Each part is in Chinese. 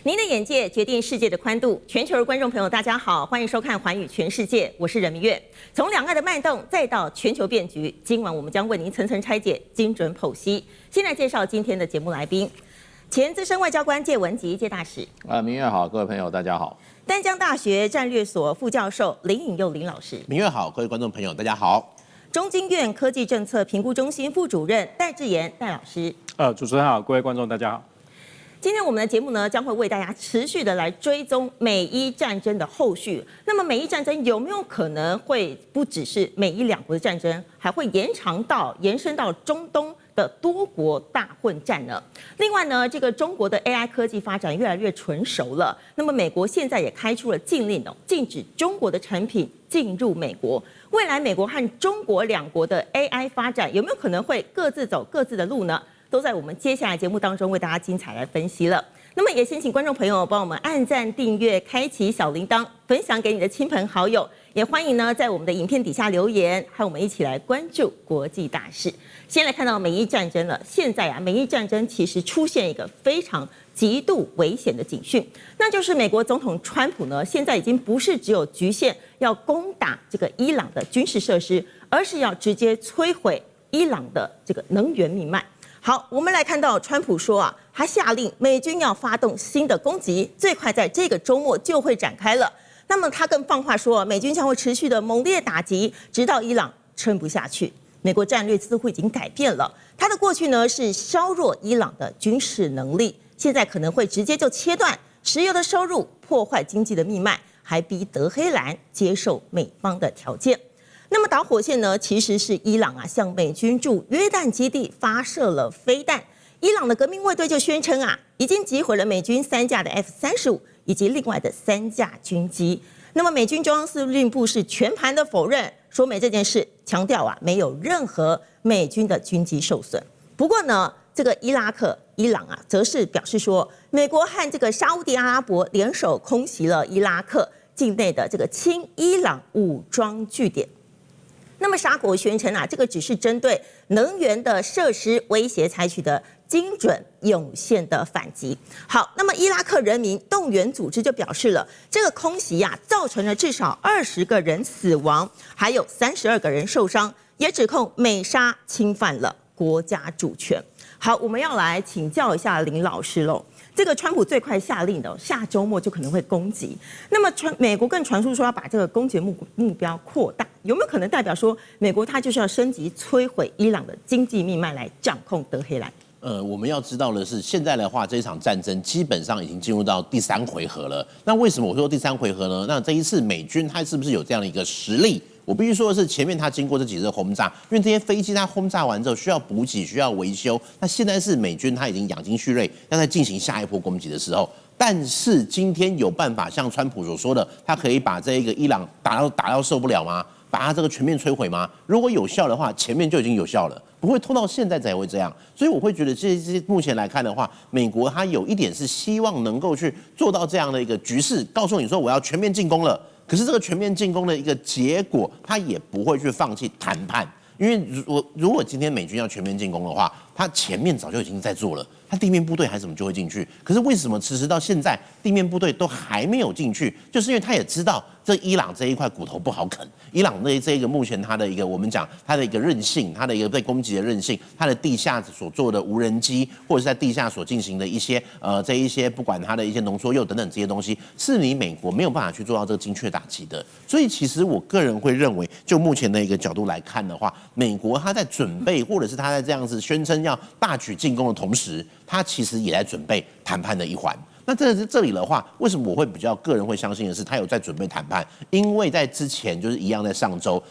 您的眼界決定世界的寬度。全球的觀眾朋友，大家好，歡迎收看《寰宇全世界》，我是任明月。從兩岸的脈動，再到全球變局，今晚我們將為您層層拆解，精準剖析。先來介紹今天的節目來賓，前資深外交官介文汲介大使。明月好，各位朋友大家好。淡江大學戰略所副教授林穎佑林老師。明月好，各位觀眾朋友大家好。中經院科技政策評估中心副主任戴志言戴老師。主持人好，各位觀眾大家好。今天我們的節目呢，將會為大家持續的來追蹤美伊戰爭的後續。那麼美伊戰爭有沒有可能會不只是美伊兩國的戰爭，還會延伸到中東的多國大混戰呢？另外呢，這個中國的 AI 科技發展越來越純熟了。那麼美國現在也開出了禁令哦，禁止中國的產品進入美國。未來美國和中國兩國的 AI 發展有沒有可能會各自走各自的路呢？都在我們接下來節目當中為大家精彩來分析了。那麼也先請觀眾朋友幫我們按讚、訂閱、開啟小鈴鐺，分享給你的親朋好友。也歡迎呢在我們的影片底下留言，和我們一起來關注國際大事。先來看到美伊戰爭了。現在美伊戰爭其實出現一個非常極度危險的警訊，那就是美國總統川普呢，現在已經不是只有局限要攻打這個伊朗的軍事設施，而是要直接摧毀伊朗的這個能源命脈。好，我們來看到川普說他下令美軍要發動新的攻擊，最快在這個週末就會展開了。那麼他更放話說，美軍將會持續的猛烈打擊，直到伊朗撐不下去。美國戰略似乎已經改變了，他的過去呢是削弱伊朗的軍事能力，現在可能會直接就切斷石油的收入，破壞經濟的命脈，還逼德黑蘭接受美方的條件。那麼導火線呢，其實是伊朗向美軍駐約旦基地發射了飛彈。伊朗的革命衛隊就宣稱已經擊毀了美軍3架的 F-35以及另外的3架軍機。那麼美軍中央司令部是全盤的否認說明這件事，強調沒有任何美軍的軍機受損。不過呢，這個伊朗則是表示說，美國和這個沙烏地阿拉伯聯手空襲了伊拉克境內的這個親伊朗武裝據點。那麼沙國宣稱這個只是針對能源的設施威脅採取的精準有限的反擊。好，那麼伊拉克人民動員組織就表示了，這個空襲造成了至少20個人死亡，還有32個人受傷，也指控美沙侵犯了國家主權。好，我們要來請教一下林老師嘍。這個川普最快下令的，下週末就可能會攻擊。那麼美國更傳出說要把這個攻擊目標擴大，有沒有可能代表說美國它就是要升級摧毀伊朗的經濟命脈來掌控德黑蘭？我們要知道的是，現在的話，這一場戰爭基本上已經進入到第3回合了。那為什麼我說第3回合呢？那這一次美軍它是不是有這樣的一個實力？我必須說的是，前面它經過這幾次轟炸，因為這些飛機它轟炸完之後需要補給、需要維修。那現在是美軍它已經養精蓄銳，要在進行下一波攻擊的時候。但是今天有辦法像川普所說的，他可以把這一個伊朗打到受不了嗎？把它这個全面摧毀嗎？如果有效的話，前面就已經有效了，不會拖到現在才會這樣。所以我會覺得，這目前來看的話，美國它有一點是希望能夠去做到這樣的一個局勢，告訴你說我要全面進攻了。可是這個全面進攻的一個結果，他也不會去放棄談判，因為如果今天美軍要全面進攻的話，他前面早就已經在做了，他地面部隊還怎麼就會進去？可是為什麼遲遲到現在地面部隊都還沒有進去？就是因為他也知道這伊朗這一塊骨頭不好啃。伊朗這一個目前它的一個我們講它的一個韌性，它的一個被攻擊的韌性，它的地下所做的無人機，或者是在地下所進行的一些這一些不管它的一些濃縮鈾等等這些東西，是你美國沒有辦法去做到這個精確打擊的。所以其實我個人會認為，就目前的一個角度來看的話，美國它在準備，或者是它在這樣子宣稱要大舉進攻的同時，它其實也在準備談判的一環。那這裡的話，為什麼我會比較個人會相信的是，他有在準備談判？因為在之前就是一樣，在上周，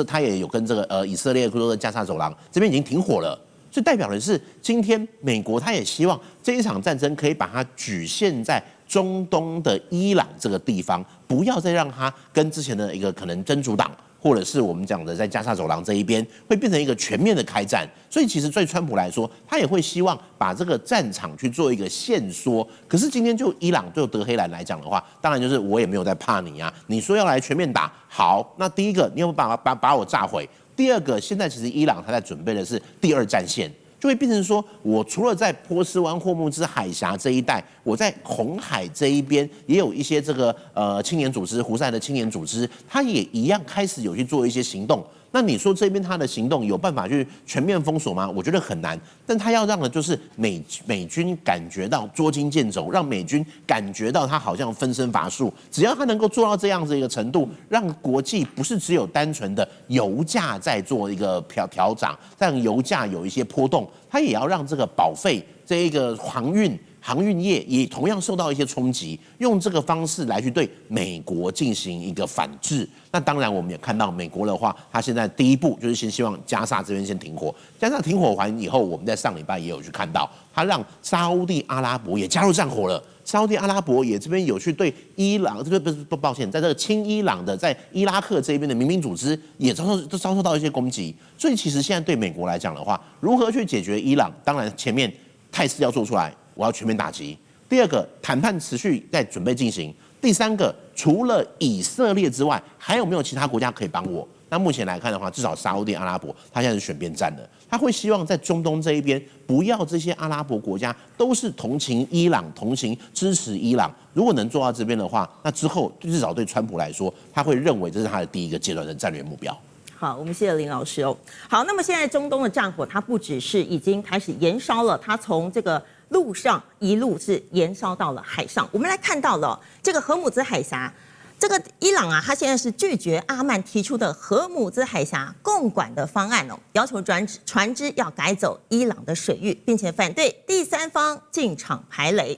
他也有跟這個以色列說的加沙走廊這邊已經停火了，所以代表的是今天美國他也希望這一場戰爭可以把它局限在中東的伊朗這個地方，不要再讓它跟之前的一個可能真主黨，或者是我們講的在加沙走廊這一邊，會變成一個全面的開戰。所以其實對川普來說，他也會希望把這個戰場去做一個限縮。可是今天就伊朗就德黑蘭來講的話，當然就是我也沒有在怕你啊。你說要來全面打，好，那第一個你有沒有把我炸毀？第二個，現在其實伊朗他在準備的是第2戰線。就會變成說，我除了在波斯灣、霍木茲海峽這一帶，我在紅海這一邊也有一些這個青年組織，胡塞的青年組織，它也一樣開始有去做一些行動。那你說這邊他的行動有辦法去全面封鎖嗎？我覺得很難。但他要讓的就是美軍感覺到捉襟見肘，讓美軍感覺到他好像分身乏術。只要他能夠做到這樣子一個程度，讓國際不是只有單純的油價在做一個調漲，讓油價有一些波動，他也要讓這個保費這一個航運業也同樣受到一些衝擊，用這個方式來去對美國進行一個反制。那當然，我們也看到美國的話，他現在第一步就是先希望加薩這邊先停火，加薩停火完以後，我們在上禮拜也有去看到，他讓沙烏地阿拉伯也加入戰火了。沙烏地阿拉伯也這邊有去對伊朗，不抱歉，在這個親伊朗的在伊拉克這邊的民兵組織也遭受到一些攻擊。所以其實現在對美國來講的話，如何去解決伊朗，當然前面態勢要做出來，我要全面打擊。第二個，談判持續在準備進行。第三個，除了以色列之外，還有沒有其他國家可以幫我？那目前來看的話，至少沙烏地阿拉伯，他現在是選邊站的，他會希望在中東這一邊，不要這些阿拉伯國家都是同情伊朗、同情支持伊朗。如果能做到這邊的話，那之後至少對川普來說，他會認為這是他的第一個階段的戰略目標。好，我們謝謝林老師哦。好，那麼現在中東的戰火，它不只是已經開始延燒了，它從這個陸上一路是延燒到了海上。我們來看到了這個荷姆茲海峽，這個伊朗啊，它現在是拒絕阿曼提出的荷姆茲海峽共管的方案哦，要求船只要改走伊朗的水域，並且反对第三方進場排雷。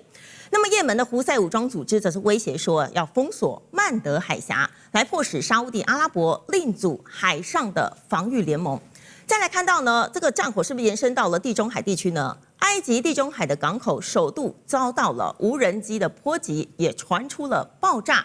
那麼，也門的胡塞武裝組織則是威脅說，要封鎖曼德海峽，來迫使沙烏地阿拉伯另組海上的防禦聯盟。再來看到呢，這個戰火是不是延伸到了地中海地區呢？埃及地中海的港口首度遭到了無人機的波及，也傳出了爆炸。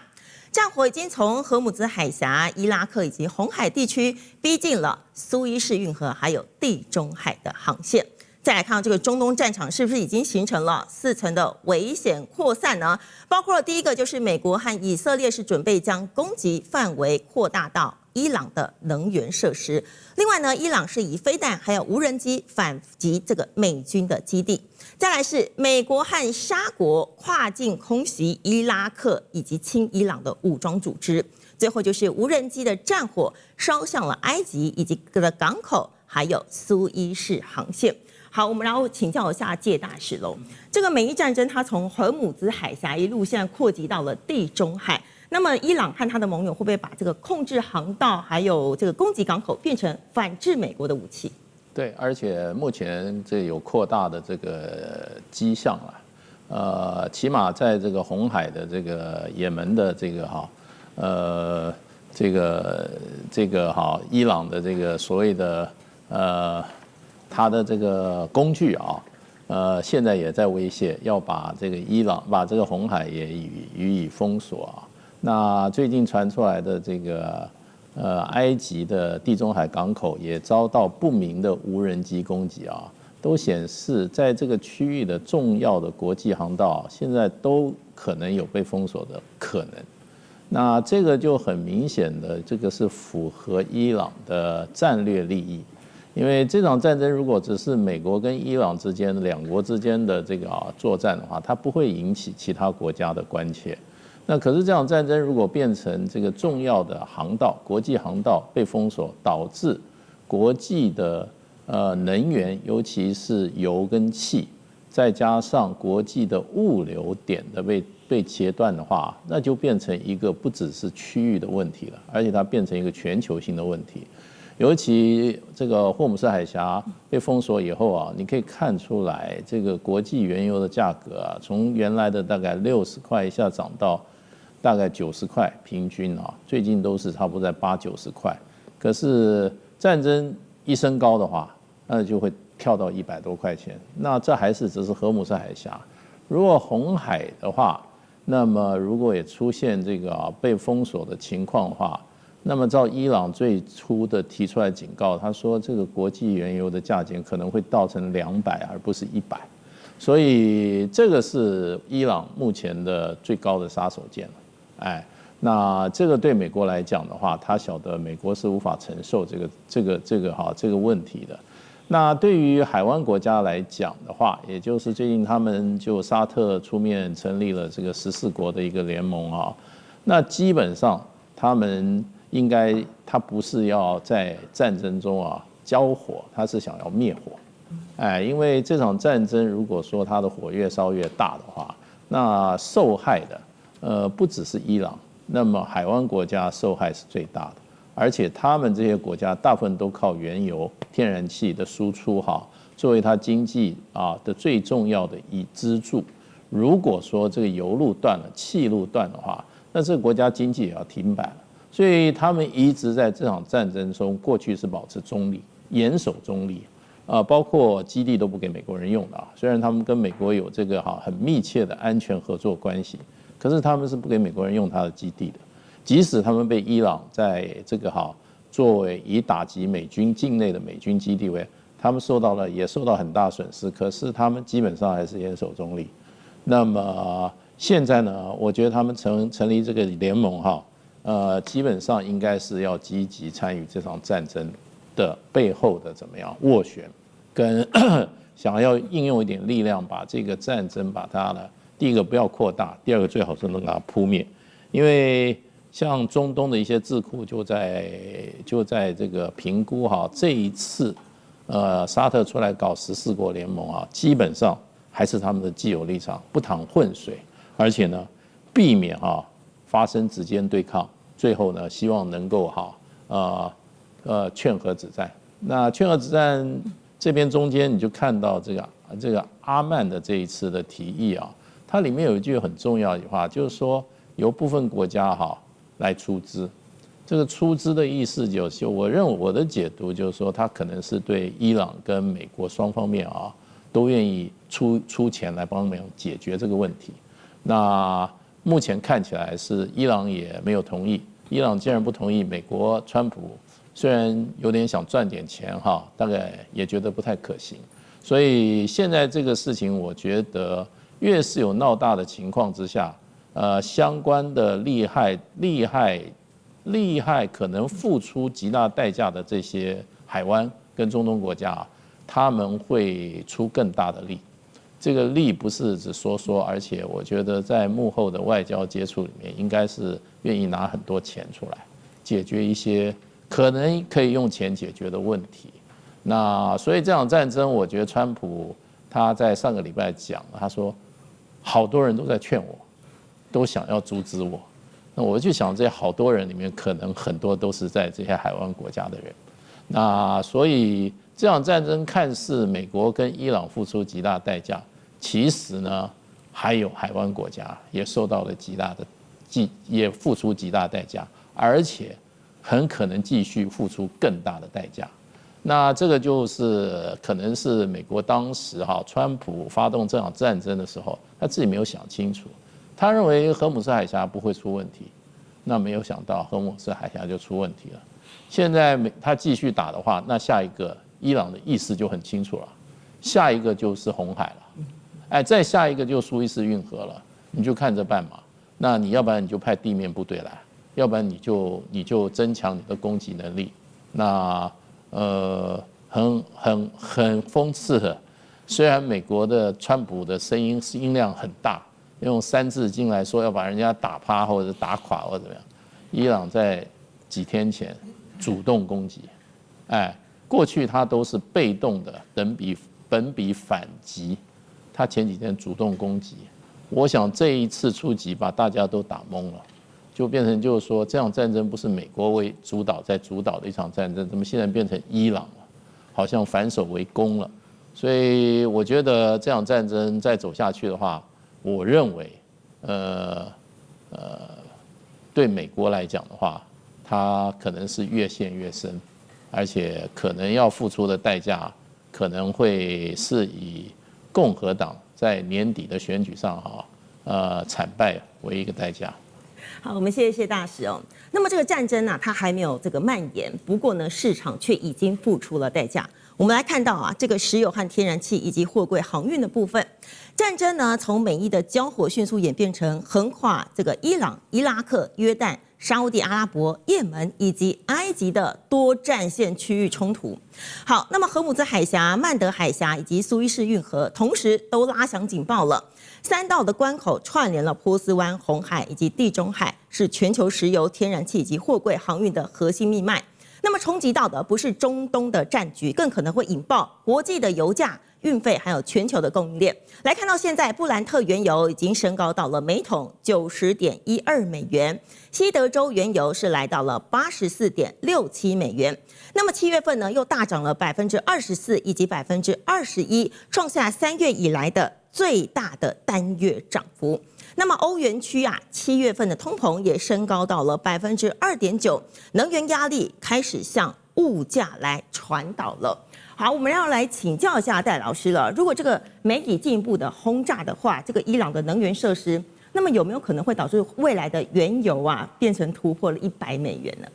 戰火已經從荷姆茲海峽、伊拉克以及紅海地區逼近了蘇伊士運河，還有地中海的航線。再來看到這個中東戰場是不是已經形成了4層的危險擴散呢？包括了第一個就是美國和以色列是準備將攻擊範圍擴大到伊朗的能源設施。另外呢，伊朗是以飛彈還有無人機反擊這個美軍的基地。再來是美國和沙國跨境空襲伊拉克以及親伊朗的武裝組織。最後就是無人機的戰火燒向了埃及以及各個港口，還有蘇伊士航線。好，我們然後請教一下介大使嘍。這個美伊戰爭它從荷姆茲海峽一路現在擴及到了地中海，那麼伊朗和他的盟友會不會把這個控制航道還有這個攻擊港口變成反制美國的武器？對，而且目前這有擴大的這個跡象了。起碼在這個紅海的這個也門的這個伊朗的這個所謂的他的這個工具啊，現在也在威脅要把這個伊朗把這個紅海也予以封鎖啊。那最近傳出來的這個埃及的地中海港口也遭到不明的無人機攻擊啊，都顯示在這個區域的重要的國際航道現在都可能有被封鎖的可能。那這個就很明顯的，這個是符合伊朗的戰略利益。因為這場戰爭如果只是美國跟伊朗之間兩國之間的這個作戰的話，它不會引起其他國家的關切。那可是這場戰爭如果變成這個重要的航道、國際航道被封鎖，導致國際的能源，尤其是油跟氣，再加上國際的物流點的被切斷的話，那就變成一個不只是區域的問題了，而且它變成一個全球性的問題。尤其這個霍姆斯海峽被封鎖以後啊，你可以看出來，這個國際原油的價格啊，從原來的大概60塊一下漲到大概90塊平均啊，最近都是差不多在80-90塊。可是戰爭一升高的話，那就會跳到100多塊錢。那這還是只是荷姆斯海峽，如果紅海的話，那麼如果也出現這個被封鎖的情況的話，那麼照伊朗最初的提出來警告，他說這個國際原油的價錢可能會到成200而不是100，所以這個是伊朗目前的最高的殺手鐧了。哎，那這個對美國來講的話，他曉得美國是無法承受這個問題的。那對於海灣國家來講的話，也就是最近他們就沙特出面成立了這個14國的一個聯盟啊，那基本上他們應該他不是要在戰爭中啊交火，他是想要滅火，哎，因為這場戰爭如果說它的火越燒越大的話，那受害的不只是伊朗，那麼海灣國家受害是最大的。而且他們這些國家大部分都靠原油、天然氣的輸出哈，作為它經濟的最重要的支柱。如果說這個油路斷了、氣路斷的話，那這個國家經濟也要停擺了。所以他們一直在這場戰爭中，過去是保持中立、嚴守中立，包括基地都不給美國人用的啊。雖然他們跟美國有這個很密切的安全合作關係，可是他們是不給美國人用他的基地的。即使他們被伊朗在這個作為以打擊美軍境內的美軍基地為，他們也受到很大損失，可是他們基本上還是嚴守中立。那麼現在呢，我覺得他們成立這個聯盟基本上應該是要積極參與這場戰爭的背後的怎麼樣斡旋，跟想要應用一點力量把這個戰爭把它呢，第一個不要擴大，第二個最好是能把它撲滅，因為像中東的一些智庫就在這個評估這一次沙特出來搞14國聯盟基本上還是他們的既有立場，不淌混水，而且呢避免發生直接對抗，最後呢希望能夠勸和止戰。那勸和止戰這邊中間你就看到這個阿曼的這一次的提議它裡面有一句很重要的話，就是說由部分國家來出資，這個出資的意思就是，我認為我的解讀就是說，它可能是對伊朗跟美國雙方面都願意出錢來幫忙解決這個問題。那目前看起來是伊朗也沒有同意，伊朗既然不同意，美國川普雖然有點想賺點錢大概也覺得不太可行。所以現在這個事情，我覺得越是有鬧大的情況之下，相關的利害可能付出極大代價的這些海灣跟中東國家他們會出更大的力。這個力不是只說說，而且我覺得在幕後的外交接觸裡面，應該是願意拿很多錢出來，解決一些可能可以用錢解決的問題。那所以這場戰爭，我覺得川普他在上個禮拜講了，他說好多人都在勸我，都想要阻止我，那我就想，這些好多人裡面，可能很多都是在這些海灣國家的人。那所以這場戰爭看似美國跟伊朗付出極大代價，其實呢，還有海灣國家也受到了也付出極大代價，而且很可能繼續付出更大的代價。那這個就是可能是美國當時川普發動這場戰爭的時候，他自己沒有想清楚。他認為荷姆斯海峽不會出問題，那沒有想到荷姆斯海峽就出問題了。現在他繼續打的話，那下一個伊朗的意思就很清楚了，下一個就是紅海了，再下一個就蘇伊士運河了，你就看着辦嘛。那你要不然你就派地面部隊來，要不然你就增強你的攻擊能力。那很諷刺的，虽然美國的川普的音量很大。用3字經來說要把人家打趴或者打垮或者怎麼樣，伊朗在幾天前主動攻擊，過去他都是被動的本比反擊，他前幾天主動攻擊，我想這一次出擊把大家都打懵了，就變成就是說這場戰爭不是美國為主導在主導的一場戰爭，怎麼現在變成伊朗了，好像反手為攻了，所以我覺得這場戰爭再走下去的話。我認為，對美國來講的話，它可能是越陷越深，而且可能要付出的代價，可能會是以共和黨在年底的選舉上慘敗為一個代價。好，我們謝謝大使哦。那麼這個戰爭呢，它還沒有這個蔓延，不過呢，市場卻已經付出了代價。我們來看到啊，這個石油和天然氣以及貨櫃航運的部分，戰爭呢從美伊的交火迅速演變成橫跨這個伊朗、伊拉克、約旦、沙烏地阿拉伯、也門以及埃及的多戰線區域衝突。好，那麼荷姆茲海峽、曼德海峽以及蘇伊士運河同時都拉響警報了。3道的關口串聯了波斯灣、紅海以及地中海，是全球石油、天然氣以及貨櫃航運的核心命脈。那麼衝擊到的不是中東的戰局，更可能會引爆國際的油價、運費，還有全球的供應鏈。來看到現在，布蘭特原油已經升高到了每桶90.12美元，西德州原油是來到了84.67美元。那麼7月份呢，又大漲了24%以及21%，創下3月以來的最大的單月漲幅。那麼歐元區啊，7月份的通膨也升高到了2.9%，能源壓力開始向物價來傳導了。好，我們要來請教一下戴老師了。如果這個媒體進一步的轟炸的話，這個伊朗的能源設施，那麼有沒有可能會導致未來的原油啊變成突破了100美元呢？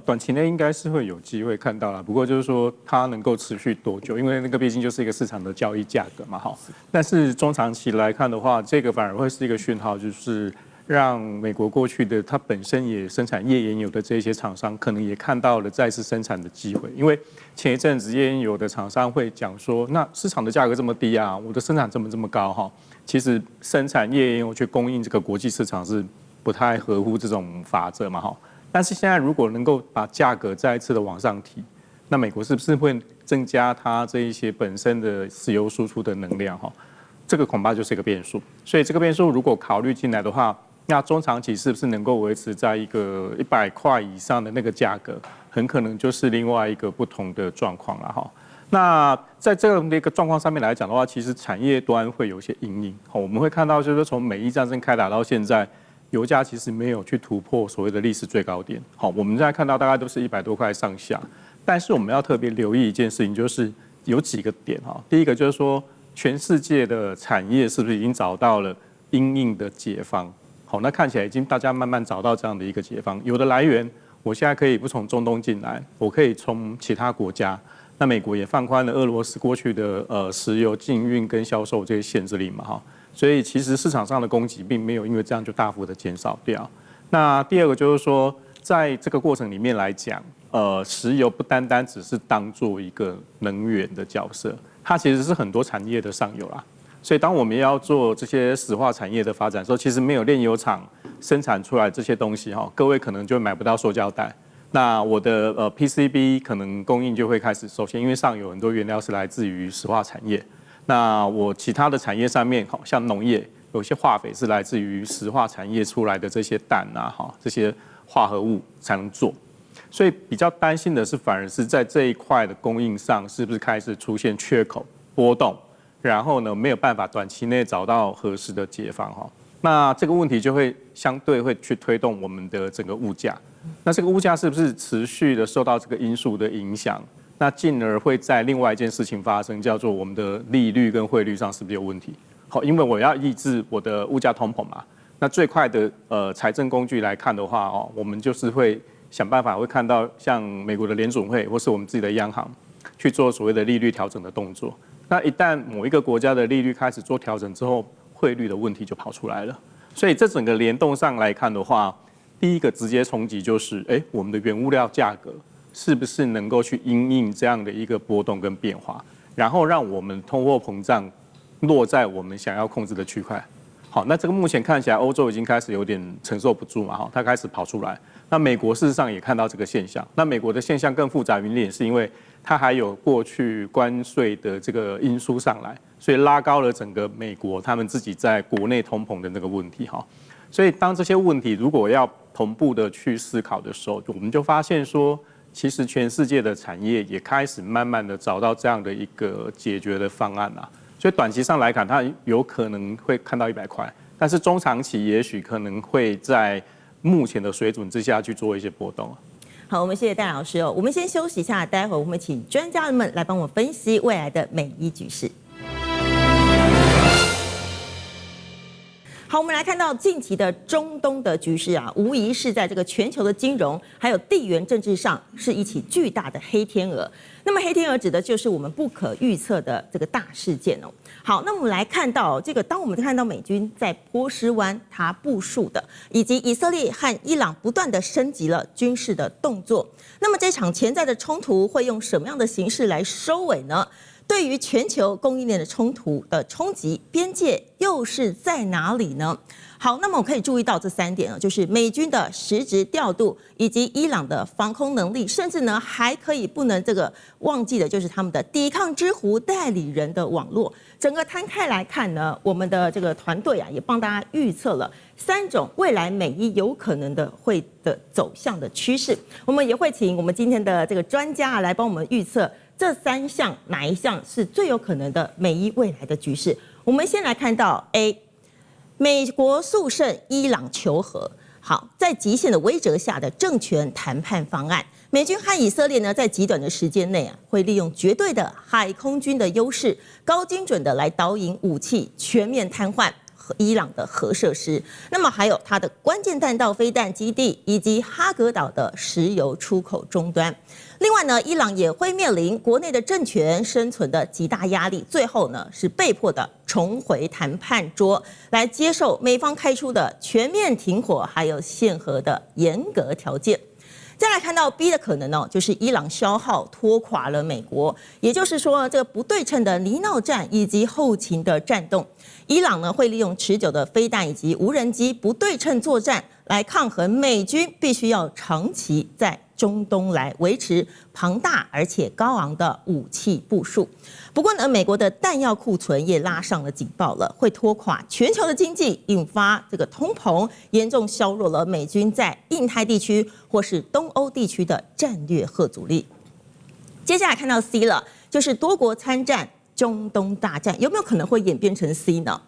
短期內應該是會有機會看到啦，不過就是說它能夠持續多久？因為那個畢竟就是一個市場的交易價格嘛，哈。但是中長期來看的話，這個反而會是一個訊號，就是讓美國過去的它本身也生產頁岩油的這些廠商，可能也看到了再次生產的機會。因為前一陣子頁岩油的廠商會講說，那市場的價格這麼低啊，我的生產成本這麼高哈，其實生產頁岩油去供應這個國際市場是不太合乎這種法則嘛，哈。但是現在如果能夠把價格再一次的往上提，那美國是不是會增加它這一些本身的石油輸出的能量哈？這個恐怕就是一個變數。所以這個變數如果考慮進來的話，那中長期是不是能夠維持在一個100塊以上的那個價格，很可能就是另外一個不同的狀況了哈。那在這樣的一個狀況上面來講的話，其實產業端會有一些因應。我們會看到就是從美伊戰爭開打到現在，油價其實沒有去突破所謂的歷史最高點。好，我們現在看到大概都是100多塊上下。但是我們要特別留意一件事情，就是有幾個點哈。第一個就是說，全世界的產業是不是已經找到了因應的解方？好，那看起來已經大家慢慢找到這樣的一個解方。有的來源，我現在可以不從中東進來，我可以從其他國家。那美國也放寬了俄羅斯過去的石油禁運跟銷售這些限制令嘛哈。所以其實市場上的供給並沒有因為這樣就大幅的減少掉。那第二個就是說，在這個過程裡面來講，石油不單單只是當做一個能源的角色，它其實是很多產業的上游啦。所以當我們要做这些石化產業的發展的時候，其實沒有煉油廠生產出來這些東西哈，各位可能就買不到塑膠袋。那我的PCB 可能供應就會開始受限，因為上游很多原料是來自於石化產業。那我其他的產業上面，好像農業有些化肥是來自於石化產業出來的這些氮啊，哈，這些化合物才能做。所以比較擔心的是，反而是在這一塊的供應上，是不是開始出現缺口波動，然後呢沒有辦法短期內找到合適的解方哈。那這個問題就會相對會去推動我們的整個物價。那這個物價是不是持續的受到這個因素的影響？那進而會在另外一件事情發生，叫做我們的利率跟匯率上是不是有問題？好，因為我要抑制我的物價通膨嘛。那最快的財政工具來看的話哦，我們就是會想辦法會看到像美國的聯準會或是我們自己的央行去做所謂的利率調整的動作。那一旦某一個國家的利率開始做調整之後，匯率的問題就跑出來了。所以這整個聯動上來看的話，第一個直接衝擊就是我們的原物料價格是不是能夠去因應這樣的一個波動跟變化，然後讓我們通貨膨脹落在我們想要控制的區塊。好，那這個目前看起來歐洲已經開始有點承受不住嘛，它開始跑出來。那美國事實上也看到這個現象。那美國的現象更複雜原因是因為它還有過去關稅的這個因素上來，所以拉高了整個美國他們自己在國內通膨的那個問題哈。所以當這些問題如果要同步的去思考的時候，我們就發現說，其實全世界的產業也開始慢慢的找到這樣的一個解決的方案啊。所以短期上來看，它有可能會看到100塊，但是中長期也許可能會在目前的水準之下去做一些波動。好，我們謝謝戴老師哦。我們先休息一下，待會兒我們請專家們來幫我分析未來的美伊局勢。好，我們來看到近期的中東的局勢啊，無疑是在這個全球的金融還有地緣政治上是一起巨大的黑天鵝。那麼黑天鵝指的就是我們不可預測的這個大事件哦。好，那我們來看到這個，當我們看到美軍在波斯灣它部署的，以及以色列和伊朗不斷的升級了軍事的動作，那麼這場潛在的衝突會用什麼樣的形式來收尾呢？對於全球供應鏈的衝突的衝擊，邊界又是在哪裡呢？好，那麼我可以注意到這3點啊，就是美軍的實質調度，以及伊朗的防空能力，甚至呢還可以不能這個忘記的，就是他們的抵抗之狐代理人的網絡。整個攤開來看呢，我們的這個團隊啊，也幫大家預測了3種未來美伊有可能的會的走向的趨勢。我們也會請我們今天的這個專家來幫我們預測這3項哪一項是最有可能的美伊未來的局勢。我們先來看到 A。美國速勝伊朗求和，好，在極限的威懾下的政權談判方案，美軍和以色列呢，在極短的時間內啊，會利用絕對的海空軍的優勢，高精準的來導引武器，全面癱瘓伊朗的核設施。那麼還有它的關鍵彈道飛彈基地，以及哈格島的石油出口終端。另外呢，伊朗也會面臨國內的政權生存的極大壓力，最後呢是被迫的重回談判桌，來接受美方開出的全面停火還有限核的嚴格條件。再來看到 B 的可能呢，就是伊朗消耗拖垮了美國，也就是說這個不對稱的泥淖戰以及後勤的戰動，伊朗呢會利用持久的飛彈以及無人機不對稱作戰來抗衡美軍必須要長期在中東來維持龐大而且高昂的武器部署。不過呢，美國的彈藥庫存也拉上了警報了，會拖垮全球的經濟，引發這個通膨，嚴重削弱了美軍在印太地區或是東歐地區的戰略嚇阻力。接下來看到 C 了，就是多國參戰中東大戰，有沒有可能會演變成 C 呢？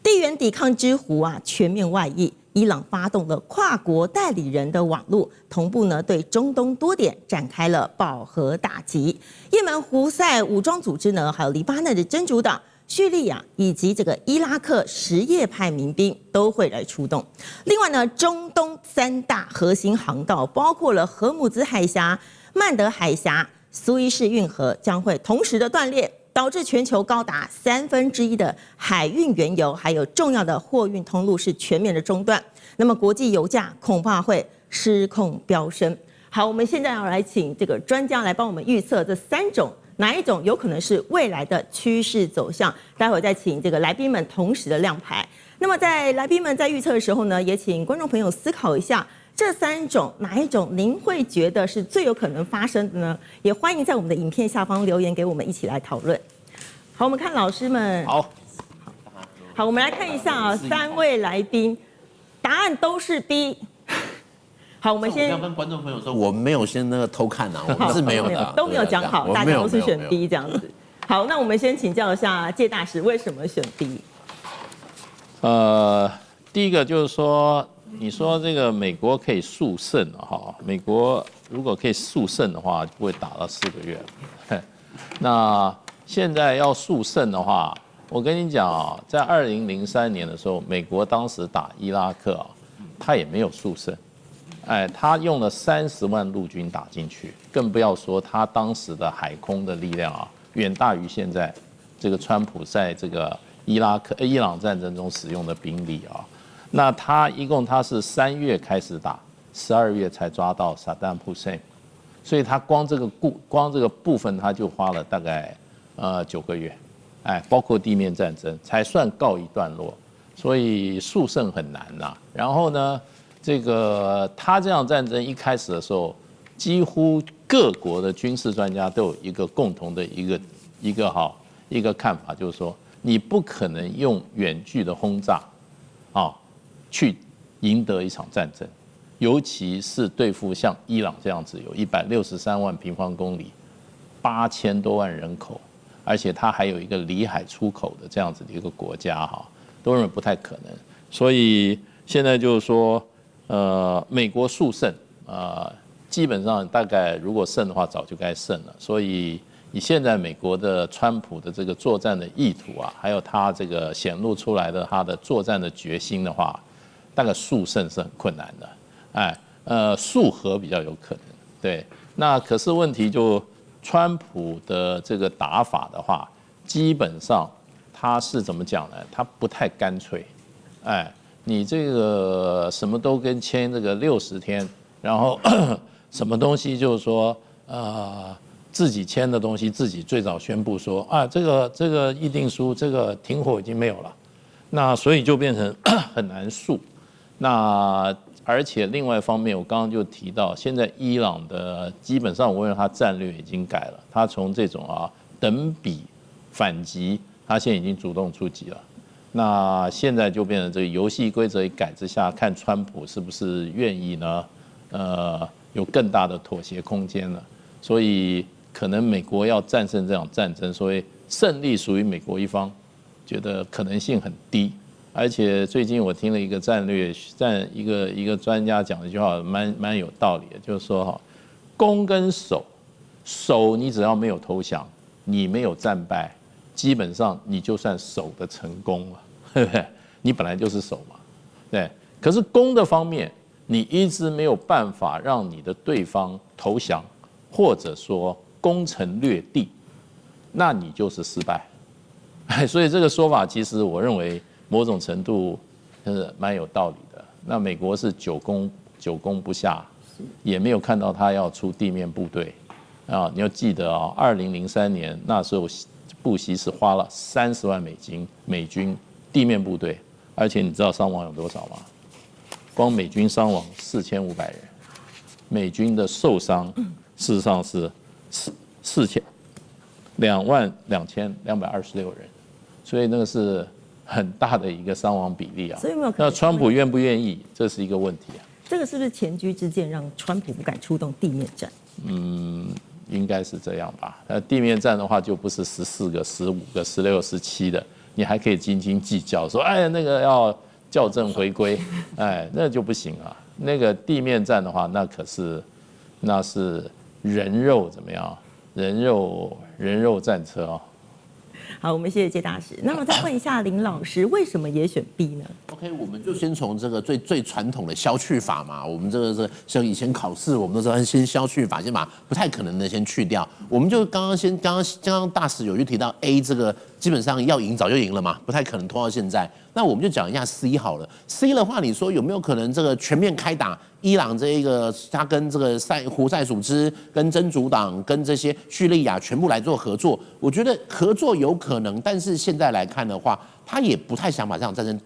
地緣抵抗之狐啊，全面外溢。伊朗發動了跨國代理人的網絡，同步呢對中東多點展開了飽和打擊。也門胡塞武裝組織呢，還有黎巴嫩的真主黨、敘利亞以及這個伊拉克什葉派民兵都會來出動。另外呢，中東3大核心航道，包括了荷姆茲海峽、曼德海峽、蘇伊士運河，將會同時的斷裂，導致全球高達1/3的海運原油還有重要的貨運通路是全面的中斷，那麼國際油價恐怕會失控飆升。好，我們現在要來請這個專家來幫我們預測這3種哪一種有可能是未來的趨勢走向。待會再請這個來賓們同時的亮牌。那麼在來賓們在預測的時候呢，也請觀眾朋友思考一下。這3種哪一種您會覺得是最有可能發生的呢？也歡迎在我們的影片下方留言給我們一起來討論。好，我們看老師們。好，我們來看一下啊，3位來賓答案都是 B。好，我們先要跟觀眾朋友說，我們沒有先那個偷看啊，我們是沒有的，都沒有講好，大家都是選 B 這樣子。好，那我們先請教一下介大使，為什麼選 B？第一個就是說。你說這個美國可以速勝哈？美國如果可以速勝的話，就不會打到4個月。那現在要速勝的話，我跟你講啊，在2003年的時候，美國當時打伊拉克啊，他也沒有速勝，他用了30萬陸軍打進去，更不要說他當時的海空的力量啊，遠大於現在這個川普在這個伊朗戰爭中使用的兵力啊。那他一共是3月開始打，12月才抓到薩達姆·侯賽因，所以他光這個部分他就花了大概9個月，包括地面戰爭才算告一段落，所以速勝很難吶。然後呢，這個他這樣戰爭一開始的時候，幾乎各國的軍事專家都有一個共同的一個看法，就是說你不可能用遠距的轟炸，去贏得一場戰爭，尤其是對付像伊朗這樣子有163萬平方公里、8000多萬人口，而且它還有一個離海出口的這樣子的一個國家哈，都認為不太可能。所以現在就是說，美國速勝，基本上大概如果勝的話，早就該勝了。所以以現在美國的川普的這個作戰的意圖啊，還有他這個顯露出來的他的作戰的決心的話，大概速勝是很困難的，速和比較有可能。對，那可是問題就川普的這個打法的話，基本上他是怎麼講呢？他不太乾脆，你這個什麼都跟簽這個60天，然後什麼東西就是說自己簽的東西自己最早宣布說啊，這個議定書這個停火已經沒有了，那所以就变成很難訴。那而且另外一方面，我剛剛就提到，現在伊朗的基本上我認為他戰略已經改了，他從這種等比反擊，他現在已經主動出擊了。那現在就變成這個遊戲規則一改之下，看川普是不是願意呢？有更大的妥協空間了。所以可能美國要戰勝這場戰爭，所以勝利屬於美國一方，覺得可能性很低。而且最近我聽了一個一個專家講一句話，蠻有道理的，就是說攻跟守，你只要沒有投降，你沒有戰敗，基本上你就算守的成功了，對不对？你本來就是守嘛，对。可是攻的方面，你一直沒有辦法讓你的對方投降，或者說攻城略地，那你就是失敗。所以這個說法，其實我認為某種程度是蠻有道理的。那美國是久攻不下，也沒有看到他要出地面部隊啊。你要記得啊，2003年那時候布希是花了30萬美金美軍地面部隊，而且你知道傷亡有多少嗎？光美軍傷亡4500人，美軍的受傷事實上是22226人，所以那个是很大的一個傷亡比例啊。所以有沒有那川普願不願意，這是一個問題啊。這個是不是前車之鑑，讓川普不敢出動地面戰？應該是這樣吧。地面戰的話，就不是14個、15個、16、17的，你還可以斤斤計較，說哎那個要校正回歸，哎那就不行啊。那個地面戰的話，那是人肉怎麼樣？人肉戰車啊。好，我們謝謝謝大使。那麼再問一下林老師，為什麼也選 B 呢 ？OK， 我們就先從這個最傳統的消去法嘛。我們這個像以前考試，我們都說先消去法，先把不太可能的先去掉。我們就剛剛大使有去提到 A 這個基本上要贏早就贏了嘛，不太可能拖到現在。那我們就講一下 C 好了。C 的話，你說有沒有可能這個全面開打？伊朗這一個，他跟這個胡塞組織、跟真主黨、跟這些敘利亞全部來做合作，我覺得合作有可能，但是現在來看的話，他也不太想把這場戰爭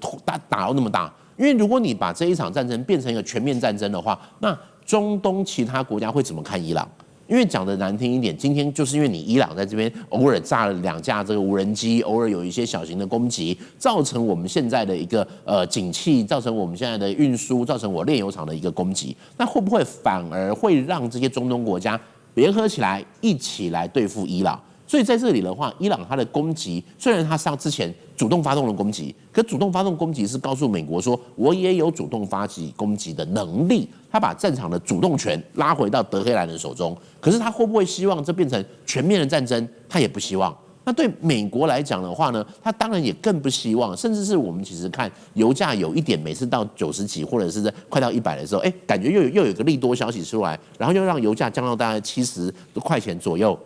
打到那麼大，因為如果你把這一場戰爭變成一個全面戰爭的話，那中東其他國家會怎麼看伊朗？因為講的難聽一點，今天就是因為你伊朗在這邊偶爾炸了2架這個無人機，偶爾有一些小型的攻擊，造成我們現在的一個景氣，造成我們現在的運輸，造成我煉油廠的一個攻擊，那會不會反而會讓這些中東國家聯合起來一起來對付伊朗？所以在這裡的話，伊朗它的攻擊雖然它上之前主動發動了攻擊，可主動發動攻擊是告訴美國說，我也有主動發起攻擊的能力。他把戰場的主動權拉回到德黑蘭人手中，可是他會不會希望這變成全面的戰爭？他也不希望。那對美國來講的話呢，他當然也更不希望，甚至是我們其實看油價有一點每次到90幾或者是快到100的時候，感覺又有一個利多消息出來，然後又讓油價降到大概70塊錢左右。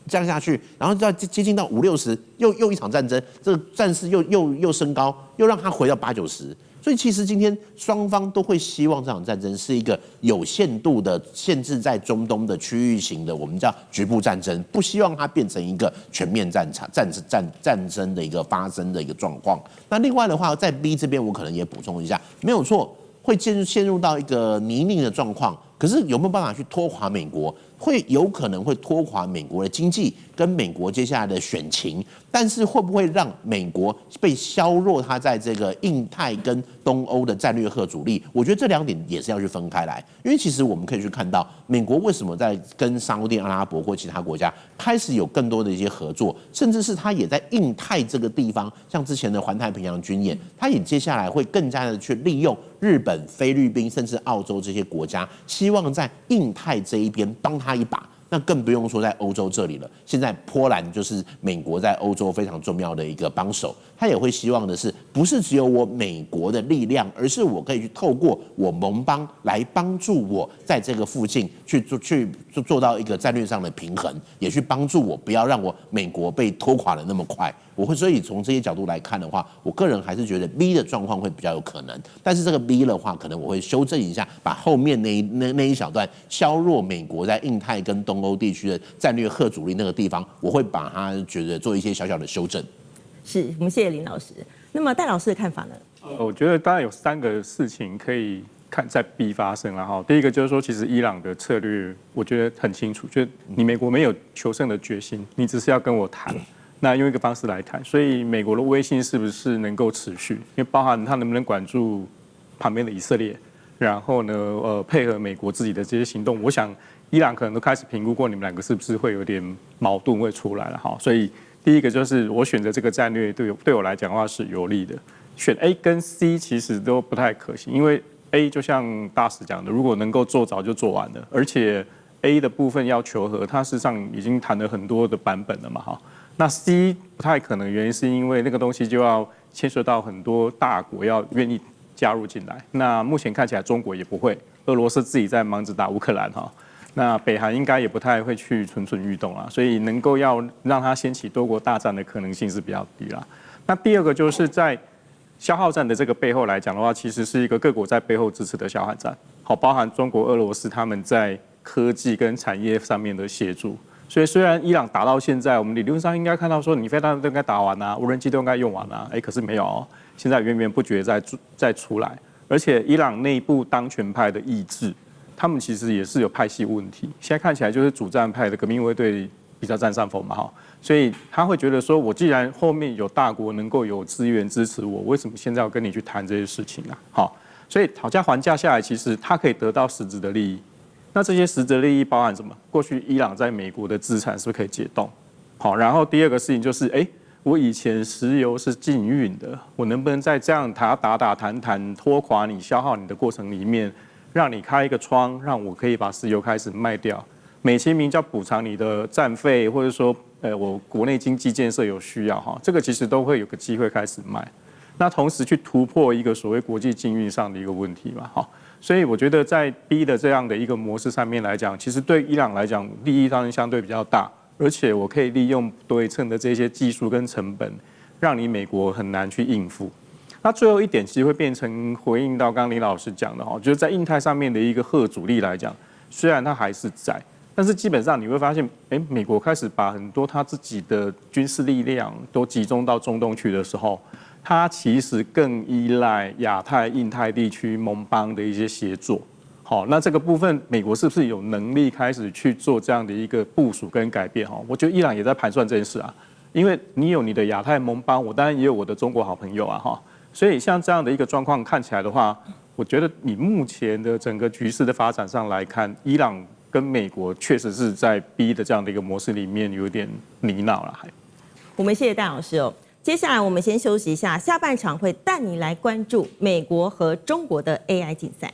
降下去，然後到接近到50、60，又一場戰爭，這個戰事又升高，又讓它回到80、90。所以其實今天雙方都會希望這場戰爭是一個有限度的限制在中東的區域型的，我們叫局部戰爭，不希望它變成一個全面戰爭的一個發生的一個狀況。那另外的話，在 B 這邊我可能也補充一下，沒有錯，會陷入到一個泥濘的狀況。可是有沒有辦法去拖垮美國？會有可能會拖垮美國的經濟跟美國接下來的選情，但是會不會讓美國被削弱它在這個印太跟東歐的戰略核主力？我覺得這2點也是要去分開來，因為其實我們可以去看到美國為什麼在跟沙烏地阿拉伯或其他國家開始有更多的一些合作，甚至是它也在印太這個地方，像之前的環太平洋軍演，它也接下來會更加的去利用日本、菲律賓甚至澳洲這些國家，希望在印太這一邊幫他一把。那更不用說在歐洲這裡了。現在波蘭就是美國在歐洲非常重要的一個幫手，他也會希望的是，不是只有我美國的力量，而是我可以去透過我盟邦來幫助我在這個附近去做到一個戰略上的平衡，也去幫助我不要讓我美國被拖垮的那麼快。所以從這些角度來看的話，我個人還是覺得 B 的狀況會比較有可能。但是這個 B 的話，可能我會修正一下，把後面那一小段削弱美國在印太跟東歐地區的戰略核主力那個地方，我會把它覺得做一些小小的修正。是我們謝謝林老師。那麼戴老師的看法呢？我覺得當然有3個事情可以看在 B 發生了哈。第一個就是說，其實伊朗的策略我覺得很清楚，就是你美國沒有求勝的決心，你只是要跟我談。那用一個方式來談，所以美國的威信是不是能夠持續？因為包含他能不能管住旁邊的以色列，然後呢，配合美國自己的這些行動，我想伊朗可能都開始評估過你們2個是不是會有點矛盾會出來了哈。所以第一個就是我選擇這個戰略對我來講的話是有利的，選 A 跟 C 其實都不太可行，因為 A 就像大使講的，如果能夠做早就做完了，而且 A 的部分要求和，它事實上已經談了很多的版本了嘛哈。那 C 不太可能，原因是因為那個東西就要牽涉到很多大國要願意加入進來。那目前看起來中國也不會，俄羅斯自己在忙着打烏克蘭哈。那北韓應該也不太會去蠢蠢欲動啊，所以能夠要讓它掀起多國大戰的可能性是比較低啦。那第二個就是在消耗戰的這個背後來講的話，其實是一個各國在背後支持的消耗戰，好，包含中國、俄羅斯他們在科技跟產業上面的協助。所以雖然伊朗打到現在，我們理論上應該看到說，你飛彈都應該打完啊，無人機都應該用完啊，可是沒有哦，現在源源不絕在出來，而且伊朗內部當權派的意志，他們其實也是有派系問題。現在看起來就是主戰派的革命衛隊比較占上風嘛哈，所以他會覺得說，我既然後面有大國能夠有資源支持我，為什麼現在要跟你去談這些事情啊？好，所以討價還價下來，其實他可以得到實質的利益。那這些實質利益包含什麼？過去伊朗在美國的資產是不是可以解凍？好，然後第二個事情就是，我以前石油是禁運的，我能不能在這樣打談拖垮你、消耗你的過程裡面，讓你開一個窗，讓我可以把石油開始賣掉，美其名叫補償你的戰費，或者說，我國內經濟建設有需要哈，這個其實都會有個機會開始賣。那同時去突破一個所謂國際禁運上的一個問題嘛，哈。所以我覺得在 B 的這樣的一個模式上面來講，其實對伊朗來講利益當然相對比較大，而且我可以利用不對稱的這些技術跟成本，讓你美國很難去應付。那最後一點其實會變成回應到剛剛林老師講的哈，就是在印太上面的一個核主力來講，雖然它還是在，但是基本上你會發現，美國開始把很多他自己的軍事力量都集中到中東去的時候，它其實更依賴亞太、印太地區盟邦的一些協作。好，那這個部分，美國是不是有能力開始去做這樣的一個部署跟改變？哈，我覺得伊朗也在盤算這件事啊，因為你有你的亞太盟邦，我當然也有我的中國好朋友啊，哈，所以像這樣的一個狀況看起來的話，我覺得你目前的整個局勢的發展上來看，伊朗跟美國確實是在 B 的這樣的一個模式裡面有點泥淖了。我們謝謝戴老師哦。接下來我們先休息一下，下半場會帶你來關注美國和中國的 AI 競賽。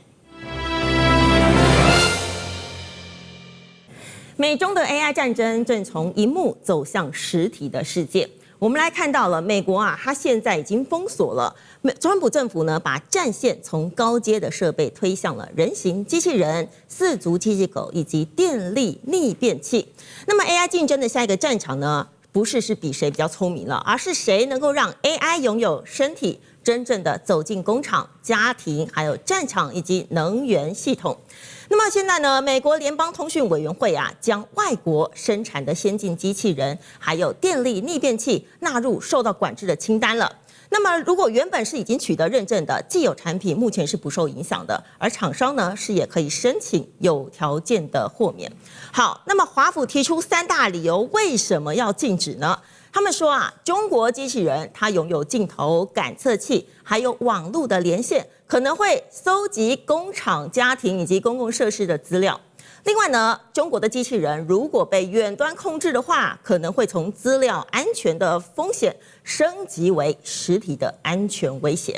美中的 AI 戰爭正從螢幕走向實體的世界。我們來看到了美國啊，它現在已經封鎖了。川普政府呢，把戰線從高階的設備推向了人形機器人、四足機器狗以及電力逆變器。那麼 AI 競爭的下一個戰場呢，不是比誰比較聰明了，而是誰能夠讓 AI 擁有身體，真正的走進工廠、家庭、還有戰場以及能源系統。那麼現在呢，美國聯邦通訊委員會啊，將外國生產的先進機器人還有電力逆變器納入受到管制的清單了。那麼如果原本是已經取得認證的既有產品，目前是不受影響的，而廠商呢是也可以申請有條件的豁免。好，那麼華府提出3大理由，為什麼要禁止呢？他們說啊，中國機器人它擁有鏡頭、感測器，還有網絡的連線，可能會蒐集工廠、家庭以及公共設施的資料。另外呢，中國的機器人如果被遠端控制的話，可能會從資料安全的風險升級為實體的安全威脅。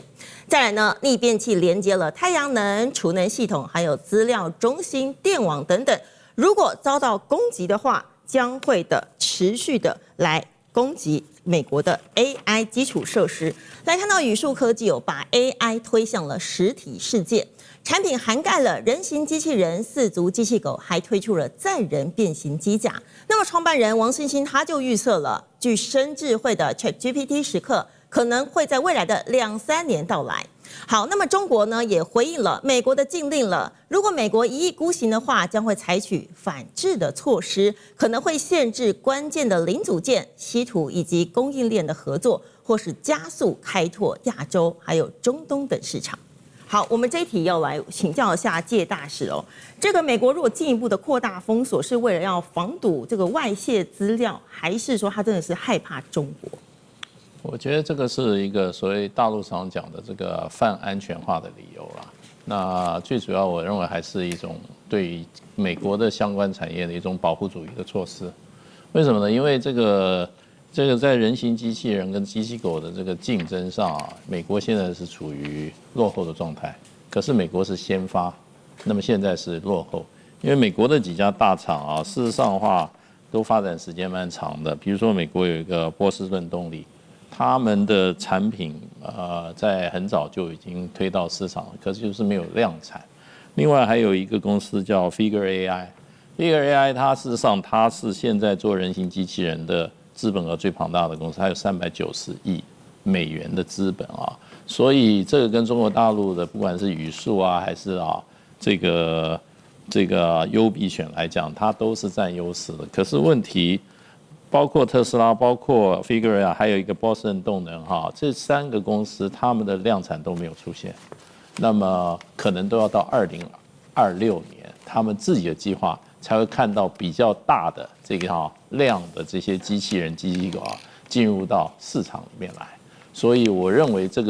再來呢，逆變器連接了太陽能、儲能系統，還有資料中心、電網等等。如果遭到攻擊的話，將會持續的來攻擊美國的 AI 基礎設施。來看到宇樹科技把 AI 推向了實體世界，產品涵蓋了人形機器人、四足機器狗，還推出了載人變形機甲。那麼創辦人王星星他就預測了，具深智慧的 ChatGPT 時刻可能會在未來的2-3年到來。好，那麼中國呢也回應了美國的禁令了。如果美國一意孤行的話，將會採取反制的措施，可能會限制關鍵的零組件、稀土以及供應鏈的合作，或是加速開拓亞洲還有中東等市場。好，我們這一題要來請教一下介大使哦。這個美國如果進一步的擴大封鎖，是為了要防堵這個外洩資料，還是說他真的是害怕中國？我覺得這個是一個所謂大陸常講的這個泛安全化的理由啦。那最主要，我認為還是一種對於美國的相關產業的一種保護主義的措施。為什麼呢？因為這個在人形機器人跟機器狗的這個競爭上啊，美國現在是處於落後的狀態。可是美國是先發，那麼現在是落後。因為美國的幾家大廠啊，事實上的話都發展時間蠻長的。比如說美國有一個波士頓動力。他們的產品在很早就已經推到市場了，可是就是沒有量產。另外還有一個公司叫 Figure AI，Figure AI 它事實上它是現在做人形機器人的資本額最龐大的公司，還有390億美元的資本啊。所以這個跟中國大陸的不管是宇樹啊，還是這個優必選來講，它都是佔優勢的。可是問題，包括特斯拉，包括 Figure AI， 還有一個波士頓動能這3個公司，他們的量產都沒有出現，那麼可能都要到2026年，他們自己的計劃才會看到比較大的這個量的這些機器人、機器狗進入到市場裡面來。所以我認為這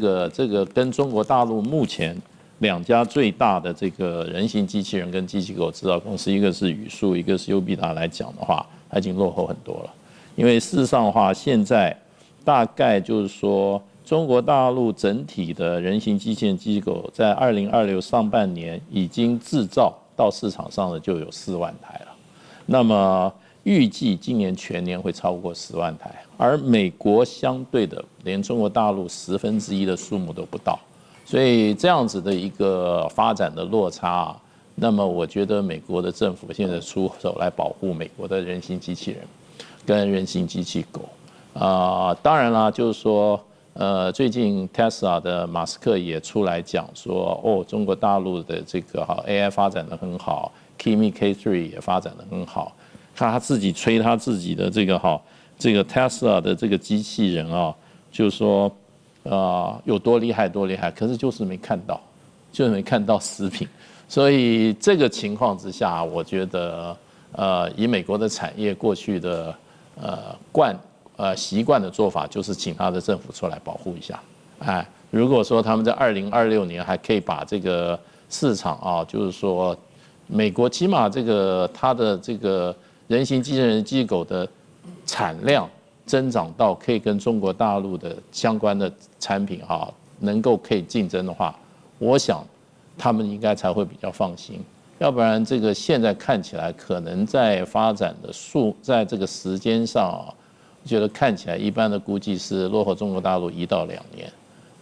個跟中國大陸目前2家最大的這個人形機器人跟機器狗製造公司，一個是宇樹，一個是優必達來講的話，它已經落後很多了。因為事實上的話，現在大概就是說，中國大陸整體的人形機器人、機器狗在2026上半年已經製造到市場上的就有4萬台了。那麼預計今年全年會超過10萬台，而美國相對的連中國大陸1/10的數目都不到。所以這樣子的一個發展的落差那麼我覺得美國的政府現在出手來保護美國的人形機器人跟人形機器狗當然啦，就是說最近 Tesla 的馬斯克也出來講說，中國大陸的這個AI 發展得很好 ，Kimi K3 也發展得很好，看他自己吹他自己的這個 Tesla 的這個機器人就是說。有多厲害多厲害，可是就是沒看到實品，所以這個情況之下，我覺得以美國的產業過去的習慣的做法，就是請他的政府出來保護一下。如果說他們在2026年還可以把這個市場就是說美國起碼它的這個人形機器人、機器狗的產量。增長到可以跟中國大陸的相關的產品能夠可以競爭的話，我想他們應該才會比較放心。要不然這個現在看起來可能在發展的在這個時間上我覺得看起來一般的估計是落後中國大陸1到2年。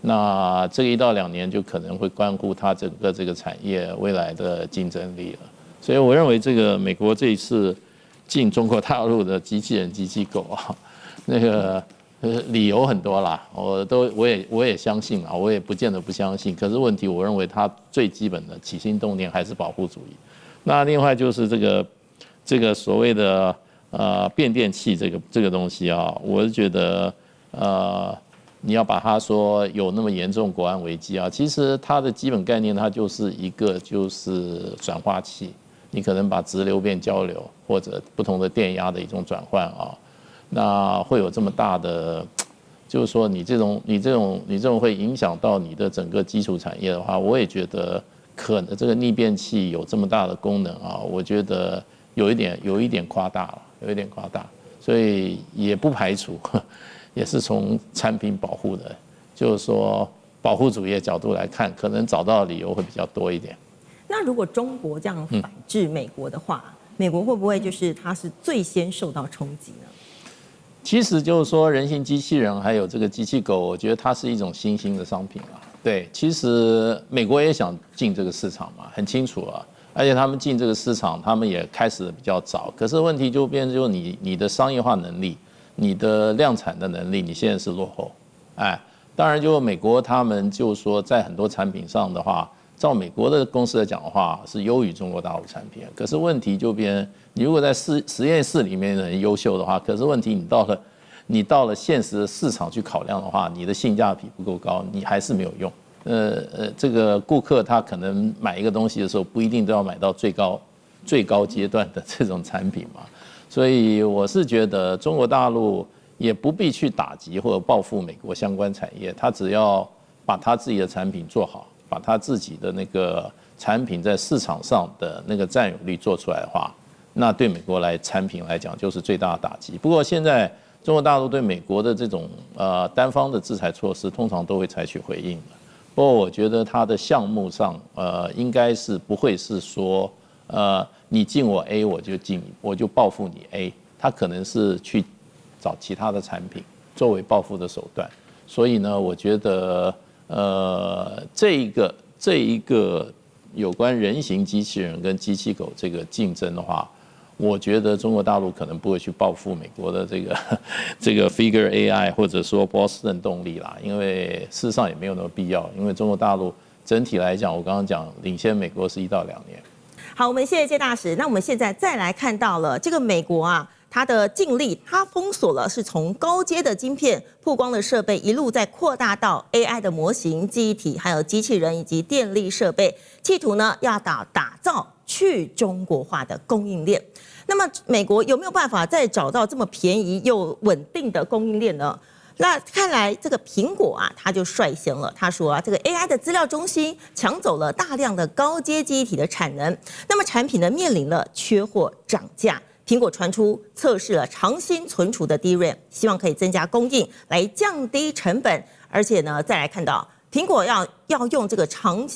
那這個1到2年就可能會關乎它整個這個產業未來的競爭力了。所以我認為這個美國這一次進中國大陸的機器人、機器狗那個理由很多啦，我也相信啊，我也不見得不相信。可是問題，我認為它最基本的起心動念還是保護主義。那另外就是這個所謂的變電器這個東西我是覺得你要把它說有那麼嚴重國安危機其實它的基本概念它就是一個就是轉化器，你可能把直流變交流或者不同的電壓的一種轉換那會有這麼大的，就是說你這種會影響到你的整個基礎產業的話，我也覺得可能這個逆變器有這麼大的功能我覺得有一點誇大了，有一點誇大，所以也不排除，也是從產品保護的，就是說保護主義的角度來看，可能找到的理由會比較多一點。那如果中國這樣反制美國的話，美國會不會就是它是最先受到衝擊呢？其實就是說，人形機器人還有這個機器狗，我覺得它是一種新興的商品啊。對，其實美國也想進這個市場嘛，很清楚啊。而且他們進這個市場，他們也開始的比較早。可是問題就變成就是你的商業化能力、你的量產的能力，你現在是落後。哎，當然就美國他們就是說，在很多產品上的話，照美國的公司來講的話，是優於中國大陸產品。可是問題就變，你如果在實驗室裡面很優秀的話，可是問題你到了現實的市場去考量的話，你的性價比不夠高，你還是沒有用。這個顧客他可能買一個東西的時候，不一定都要買到最高階段的這種產品嘛。所以我是覺得中國大陸也不必去打擊或者報復美國相關產業，他只要把他自己的產品做好，把他自己的那個產品在市場上的那個占有率做出來的話，那對美國產品來講就是最大的打擊。不過現在中國大陸對美國的這種單方的制裁措施，通常都會採取回應的。不過我覺得它的項目上，應該是不會是說，你進我 A 我就報復你 A， 它可能是去找其他的產品作為報復的手段。所以呢，我覺得這一個有關人形機器人跟機器狗這個競爭的話，我覺得中國大陸可能不會去報復美國的這個 Figure AI 或者說波士頓動力啦，因為事實上也沒有那麼必要，因為中國大陸整體來講，我剛剛講領先美國是1到2年。好，我們謝謝謝大使。那我們現在再來看到了這個美國啊，它的禁令，它封鎖了是從高階的晶片、曝光的設備，一路在擴大到 AI 的模型、記憶體，還有機器人以及電力設備，企圖呢要打造去中國化的供應鏈。那麼美國有沒有辦法再找到這麼便宜又穩定的供應鏈呢？那看來這個蘋果啊，它就率先了。他說啊，這個 AI 的資料中心搶走了大量的高階記憶體的產能，那麼產品呢面臨了缺貨漲價。蘋果傳出測試了長鑫存儲的 DRAM， 希望可以增加供應來降低成本。而且呢，再來看到蘋果要用這個長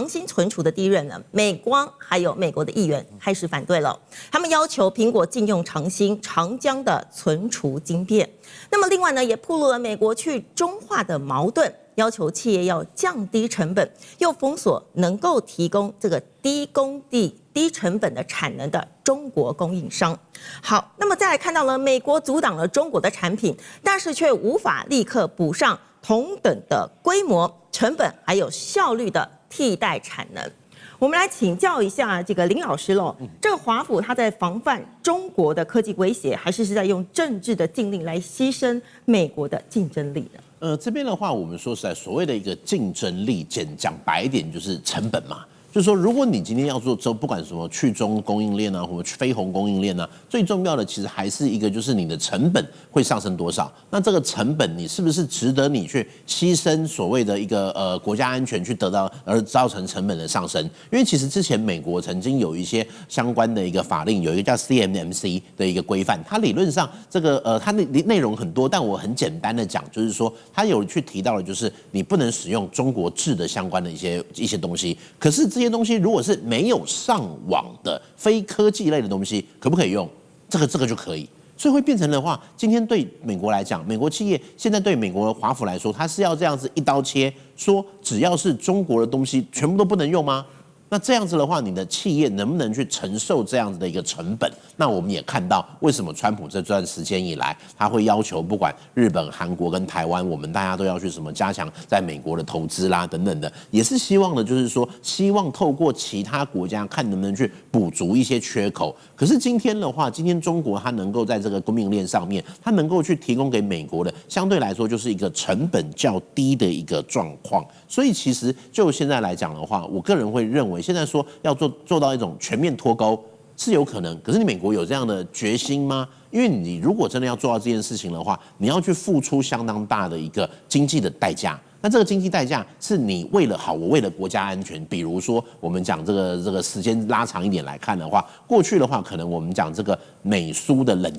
鑫存儲的DRAM呢，美光還有美國的議員開始反對了，他們要求蘋果禁用長江的存儲晶片。那麼另外呢，也暴露了美國去中化的矛盾，要求企業要降低成本，又封鎖能夠提供這個低工地、低成本的產能的中國供應商。好，那麼再來看到了美國阻擋了中國的產品，但是卻無法立刻補上同等的規模、成本還有效率的替代產能。我們來請教一下這個林老師嘍。這個華府他在防範中國的科技威脅，還是在用政治的禁令來犧牲美國的競爭力呢？這邊的話，我們說實在，所謂的一個競爭力，講白一點就是成本嘛。就是說，如果你今天要做不管什麼去中供應鏈啊，或者非紅供應鏈啊，最重要的其實還是一個，就是你的成本會上升多少。那這個成本，你是不是值得你去犧牲所謂的一個國家安全去得到，而造成成本的上升？因為其實之前美國曾經有一些相關的一個法令，有一個叫 CMMC 的一個規範，它理論上這個它的內容很多，但我很簡單的講，就是說它有去提到的，就是你不能使用中國制的相關的一些東西，可是這些東西如果是沒有上網的非科技類的東西，可不可以用？這個就可以，所以會變成的話，今天對美國來講，美國企業現在對美國的華府來說，它是要這樣子一刀切，說只要是中國的東西，全部都不能用嗎？那這樣子的話，你的企業能不能去承受這樣子的一個成本？那我們也看到，為什麼川普這段時間以來，他會要求不管日本、韓國跟台灣，我們大家都要去什麼加強在美國的投資啦等等的，也是希望的，就是說希望透過其他國家看能不能去補足一些缺口。可是今天的話，今天中國它能夠在這個供應鏈上面，它能夠去提供給美國的，相對來說就是一個成本較低的一個狀況。所以其實就現在來講的話，我個人會認為，現在說要做到一種全面脫鈎是有可能，可是你美國有這樣的決心嗎？因為你如果真的要做到這件事情的話，你要去付出相當大的一個經濟的代價。那這個經濟代價是你我為了國家安全，比如說我們講這個時間拉長一點來看的話，過去的話可能我們講這個美蘇的冷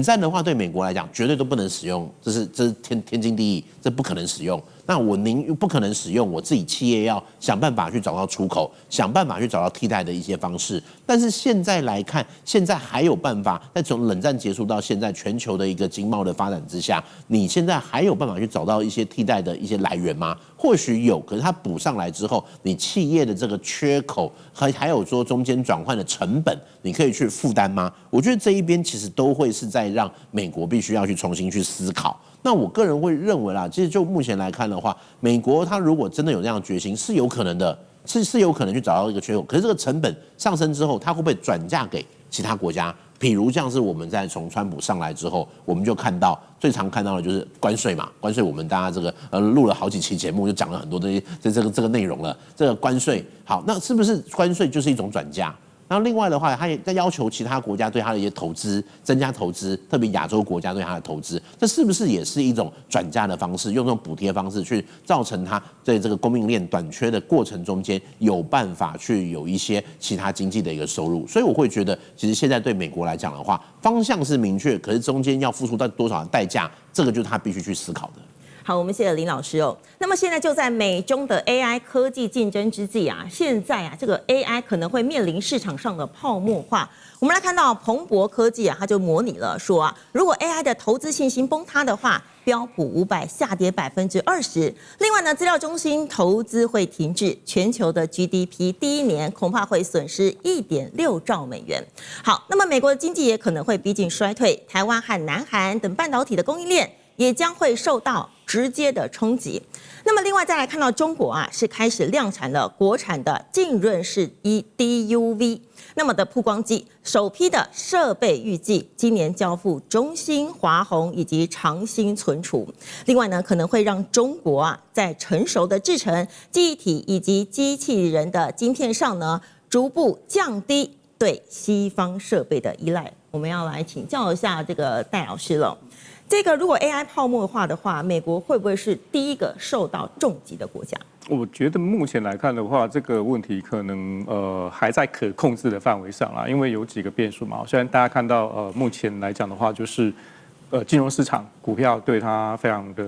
戰的話，對美國來講絕對都不能使用，這是天經地義，這不可能使用。那我不可能使用，我自己企業要想辦法去找到出口，想辦法去找到替代的一些方式。但是现在來看，现在還有辦法，在从冷戰結束到現在，全球的一個經貿的發展之下，你現在還有辦法去找到一些替代的一些來源嗎？或許有，可是它補上來之後，你企業的這個缺口還有說中間轉換的成本，你可以去負擔嗎？我覺得這一邊其實都會是在讓美國必須要去重新去思考。那我個人會認為啦，其實就目前來看的話，美國它如果真的有這樣的決心，是有可能的，是有可能去找到一個缺口。可是這個成本上升之後，它會不會轉嫁給其他國家？比如像是我們在從川普上來之後，我們就看到最常看到的就是關稅嘛，關稅我們大家這個錄了好幾期節目，就講了很多這個內容了。這個關稅好，那是不是關稅就是一種轉嫁？然後另外的話，他也在要求其他國家對他的一些投資增加投資，特別亞洲國家對他的投資，這是不是也是一種轉嫁的方式，用這種補貼的方式去造成他在這個供應鏈短缺的過程中間有辦法去有一些其他經濟的一個收入？所以我會覺得，其實現在對美國來講的話，方向是明確，可是中間要付出到多少的代價，這個就是他必須去思考的。好，我們謝謝林老師哦。那麼現在就在美中的 AI 科技競爭之際啊，現在啊，這個 AI 可能會面臨市場上的泡沫化。我們來看到彭博科技啊，它就模擬了說啊，如果 AI 的投資信心崩塌的話，標普500下跌20%。另外呢，資料中心投資會停滯，全球的 GDP 第一年恐怕會損失1.6兆美元。好，那麼美國的經濟也可能會逼近衰退，台灣和南韓等半導體的供應鏈也將會受到直接的衝擊。那麼另外再來看到中國啊，是開始量產了國產的浸潤式 DUV 那麼的曝光機，首批的設備預計今年交付中興、華虹以及長興存儲。另外呢，可能會讓中國啊在成熟的製程、記憶體以及機器人的晶片上呢，逐步降低對西方設備的依賴。我們要來請教一下這個戴老師了。這個如果 AI 泡沫化的話，美國會不會是第一個受到重擊的國家？我覺得目前來看的話，這個問題可能還在可控制的範圍上啦，因為有幾個變數嘛。雖然大家看到目前來講的話，就是金融市場股票對它非常的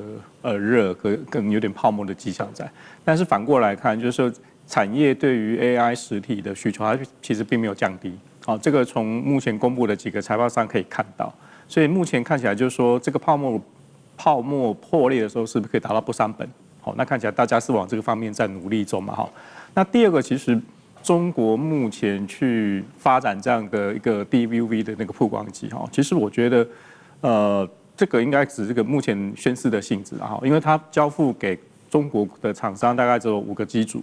熱，跟有點泡沫的跡象在。但是反過來看，就是說產業對於 AI 實體的需求，它其實並沒有降低。好，這個從目前公布的幾個財報上可以看到。所以目前看起來就是說，這個泡沫破裂的時候，是不是可以達到不傷本？好，那看起來大家是往這個方面在努力中嘛。哈，那第二個，其實中國目前去發展這樣的一個 DUV 的那個曝光機，哈，其實我覺得，這個應該只是個目前宣示的性質哈，因為它交付給中國的廠商大概只有5個機組。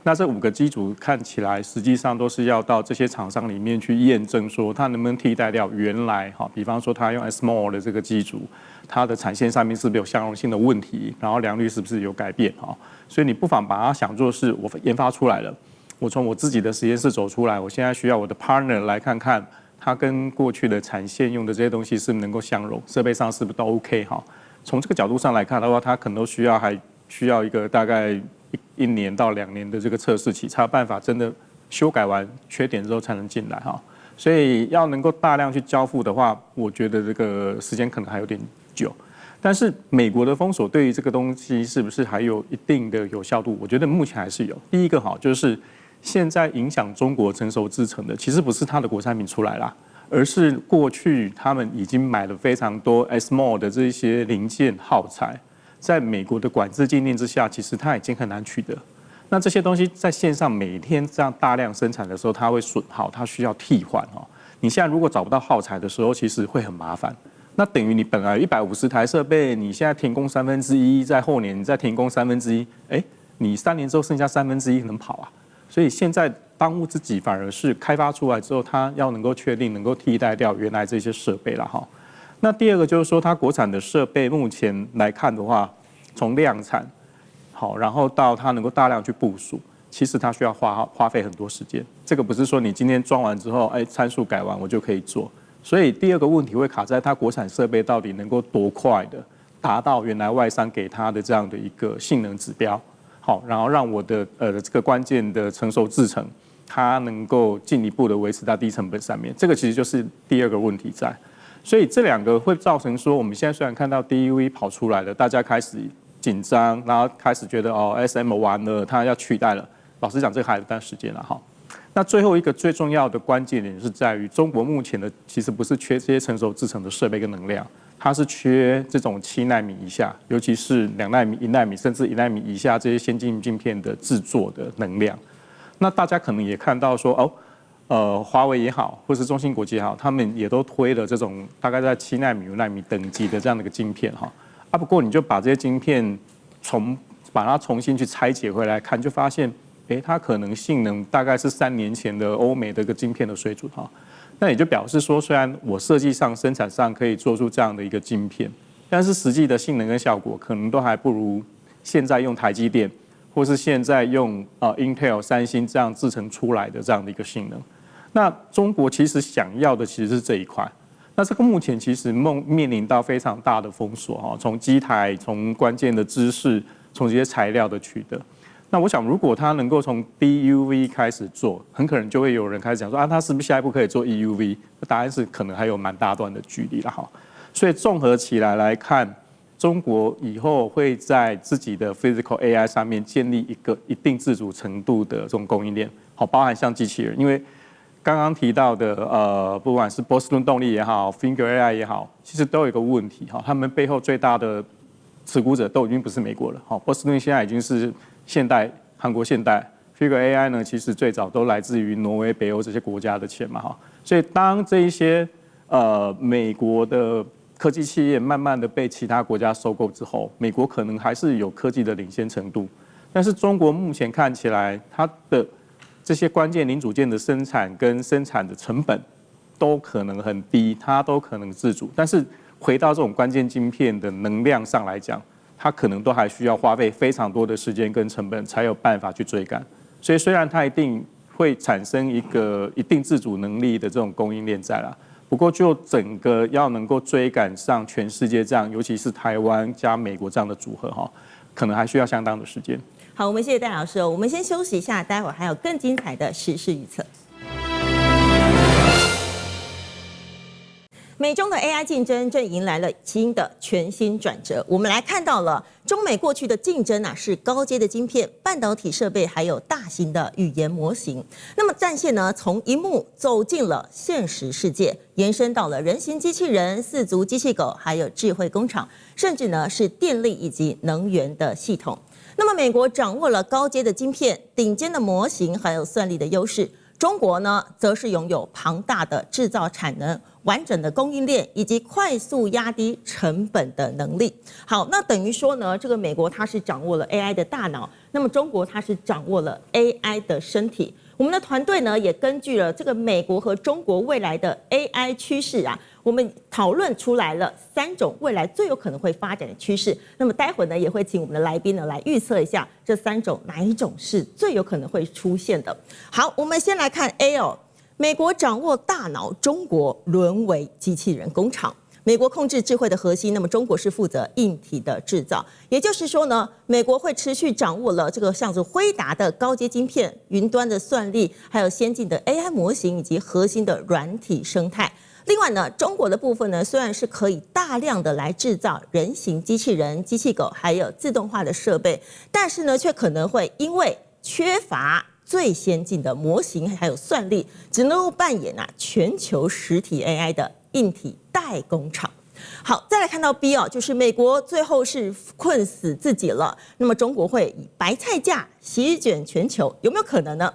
那這5個機組看起來，實際上都是要到這些廠商裡面去驗證，說它能不能替代掉原來哈，比方說它用 SMO 的這個機組，它的產線上面是不是有相容性的問題，然後良率是不是有改變哈？所以你不妨把它想作是我研發出來了，我從我自己的實驗室走出來，我現在需要我的 partner 來看看它跟過去的產線用的這些東西是不是能夠相容，設備上是不是都 OK 哈？從這個角度上來看的話，它可能都還需要一個大概1年到2年的這個測試期，才有辦法真的修改完缺點之後才能進來哈。所以要能夠大量去交付的話，我覺得這個時間可能還有點久。但是美國的封鎖對於這個東西是不是還有一定的有效度？我覺得目前還是有。第一個哈，就是現在影響中國成熟製程的，其實不是它的國產品出來啦，而是過去他們已經買了非常多 SMO 的這些零件耗材。在美國的管制禁令之下，其實它已經很難取得。那這些東西在線上每天這樣大量生產的時候，它會損耗，它需要替換哦。你現在如果找不到耗材的時候，其實會很麻煩。那等於你本來150台設備，你現在停工1/3，在後年你再停工1/3，你3年之後剩下1/3能跑啊？所以現在當務之急反而是開發出來之後，它要能夠確定能夠替代掉原來這些設備了哈。那第二個就是說，它國產的設備目前來看的話，從量產好，然後到它能夠大量去部署，其實它需要花費很多時間。這個不是說你今天裝完之後，參數改完我就可以做。所以第二個問題會卡在它國產設備到底能夠多快的達到原來外商給它的這樣的一個性能指標，好，然後讓我的這個關鍵的成熟製程，它能夠進一步的維持在低成本上面。這個其實就是第二個問題在。所以這兩個會造成說，我們現在雖然看到 DUV 跑出來了，大家開始緊張，然後開始覺得SM 完了，它要取代了。老實講，這個還有一段時間了哈。那最後一個最重要的關鍵點是在於，中國目前的其實不是缺這些成熟製程的設備跟能量，它是缺這種7奈米以下，尤其是2奈米、1奈米甚至1奈米以下這些先進晶片的製作的能量。那大家可能也看到說華為也好，或是中芯國際也好，他們也都推了這種大概在7奈米、5奈米等級的這樣的一個晶片哈。不過你就把這些晶片把它重新去拆解回來看，就發現，它可能性能大概是3年前的歐美的一個晶片的水準哈。那也就表示說，雖然我設計上、生產上可以做出這樣的一個晶片，但是實際的性能跟效果可能都還不如現在用台積電，或是現在用Intel、三星這樣製程出來的這樣的一個性能。那中國其實想要的其實是這一塊。那這個目前其實面臨到非常大的封鎖哈，從機台、從關鍵的知識、從這些材料的取得。那我想，如果它能夠從 DUV 開始做，很可能就會有人開始講說它是不是下一步可以做 EUV？ 答案是可能還有蠻大段的距離了哈。所以綜合起來看，中國以後會在自己的 Physical AI 上面建立一個一定自主程度的這種供應鏈，好，包含像機器人，因為剛剛提到的不管是波士頓動力也好 ，Finger AI 也好，其實都有一個問題哈，他們背後最大的持股者都已經不是美國了，好，波士頓現在已經是現代韓國現代 ，Finger AI 呢，其實最早都來自於挪威、北歐這些國家的錢嘛哈，所以當這一些美國的科技企業慢慢的被其他國家收購之後，美國可能還是有科技的領先程度，但是中國目前看起來它的這些關鍵零組件的生產跟生產的成本都可能很低，它都可能自主。但是回到這種關鍵晶片的能量上來講，它可能都還需要花費非常多的時間跟成本，才有辦法去追趕。所以雖然它一定會產生一個一定自主能力的這種供應鏈在啦，不過就整個要能夠追趕上全世界這樣，尤其是台灣加美國這樣的組合哈，可能還需要相當的時間。好，我們謝謝戴老師。我們先休息一下，待會兒還有更精彩的時事預測。美中的 AI 競爭正迎來了全新轉折。我們來看到了中美過去的競爭啊，是高階的晶片、半導體設備，還有大型的語言模型。那麼戰線呢，從螢幕走進了現實世界，延伸到了人形機器人、4足機器狗，還有智慧工廠，甚至呢是電力以及能源的系統。那麼美國掌握了高階的晶片、頂尖的模型，還有算力的優勢。中國呢，則是擁有龐大的製造產能、完整的供應鏈以及快速壓低成本的能力。好，那等於說呢，這個美國它是掌握了 AI 的大腦，那麼中國它是掌握了 AI 的身體。我們的團隊呢，也根據了這個美國和中國未來的 AI 趨勢啊，我們討論出來了3種未來最有可能會發展的趨勢。那麼待會呢，也會請我們的來賓呢來預測一下這3種哪一種是最有可能會出現的。好，我們先來看 A 哦，美國掌握大腦，中國淪為機器人工廠。美國控制智慧的核心，那麼中國是負責硬體的製造。也就是說呢，美國會持續掌握了這個像是輝達的高階晶片、雲端的算力，還有先進的 AI 模型以及核心的軟體生態。另外呢，中國的部分呢，雖然是可以大量的來製造人形機器人、機器狗，還有自動化的設備，但是呢，卻可能會因為缺乏最先進的模型還有算力，只能夠扮演全球實體 AI 的硬體代工廠。好，再來看到 B 哦，就是美國最後是困死自己了。那麼中國會以白菜價席捲全球，有沒有可能呢？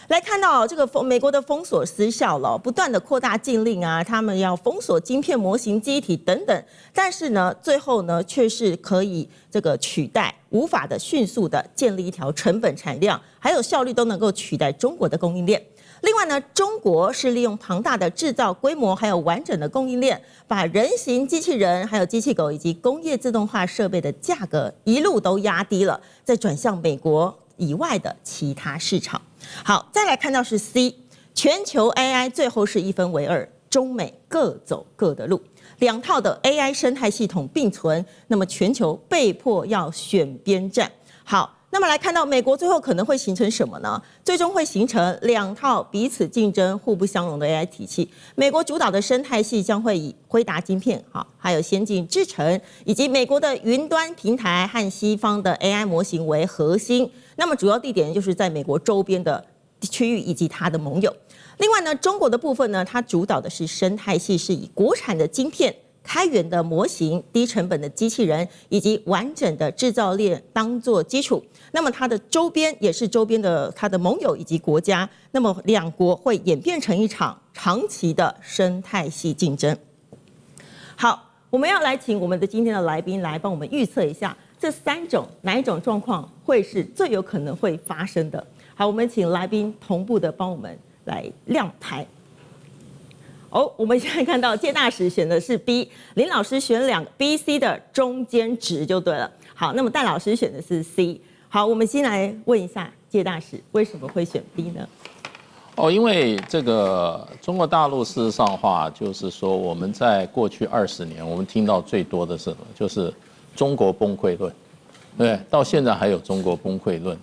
來看到這個美國的封鎖失效了，不斷的擴大禁令啊，他們要封鎖晶片、模型、記憶體等等，但是呢，最後呢卻是可以這個取代，無法的迅速的建立一條成本、產量還有效率都能夠取代中國的供應鏈。另外呢，中國是利用龐大的製造規模，還有完整的供應鏈，把人形機器人、還有機器狗以及工業自動化設備的價格一路都壓低了，再轉向美國以外的其他市場。好，再來看到是 C， 全球 AI 最後是一分為二，中美各走各的路，2套的 AI 生態系統並存，那麼全球被迫要選邊站。好。那那麼來看到美國最後可能會形成什麼呢？最終會形成兩套彼此競爭、互不相容的 AI 體系。美國主導的生態系將會以輝達晶片、還有先進製程，以及美國的雲端平台和西方的 AI 模型為核心。那麼主要地點就是在美國周邊的區域以及它的盟友。另外呢，中國的部分呢，它主導的是生態系，是以國產的晶片、開源的模型、低成本的機器人以及完整的製造鏈當作基礎。那麼它的周邊也是周邊的它的盟友以及國家。那麼兩國會演變成一場長期的生態系競爭。好，我們要來請我們的今天的來賓來幫我們預測一下這三種哪一種狀況會是最有可能會發生的。好，我們請來賓同步的幫我們來亮牌。我們現在看到介大使選的是 B， 林老師選兩個 B、C 的中間值就對了。好，那麼戴老師選的是 C。好，我們先來問一下介大使為什麼會選 B 呢？因為這個中國大陸事實上的話，就是說我們在過去20年，我們聽到最多的是什麼？就是中國崩潰論，對，到現在還有中國崩潰論。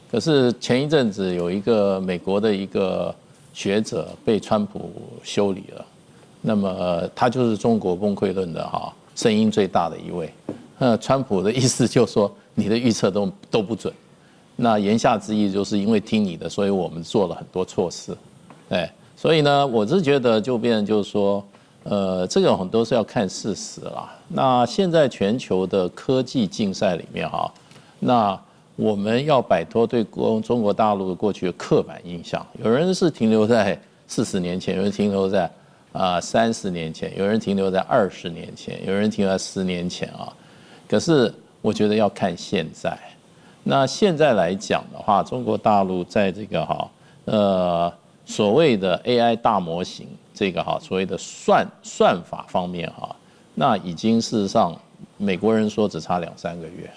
可是前一陣子有一個美國的一個學者被川普修理了，那麼他就是中國崩潰論的聲音最大的一位。川普的意思就是說你的預測都不準，那言下之意就是因為聽你的，所以我們做了很多措施，對，所以呢，我是覺得就變成就是說，這個很多是要看事實啦。那現在全球的科技競賽裡面那我們要擺脫對中國大陸的過去的刻板印象，有人是停留在40年前，有人停留在30年前，有人停留在20年前，有人停留在10年前可是我覺得要看現在。那現在來講的話，中國大陸在這個所謂的 AI 大模型這個所謂的算法方面那已經事實上美國人說只差2-3個月，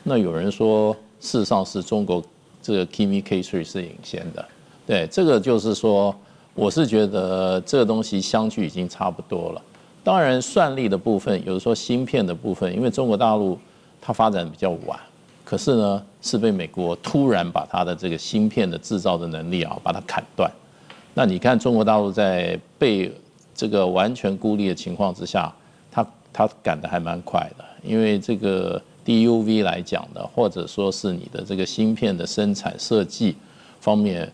那有人說事實上是中國這個 Kimi K3 是領先的，對，這個就是說，我是覺得這個東西相距已經差不多了。當然，算力的部分，有的時候芯片的部分，因為中國大陸它發展比較晚，可是呢是被美國突然把它的這個芯片的製造的能力把它砍斷。那你看中國大陸在被這個完全孤立的情況之下，它趕得還蠻快的，因為這個 DUV 來講的，或者說是你的這個芯片的生產設計方面，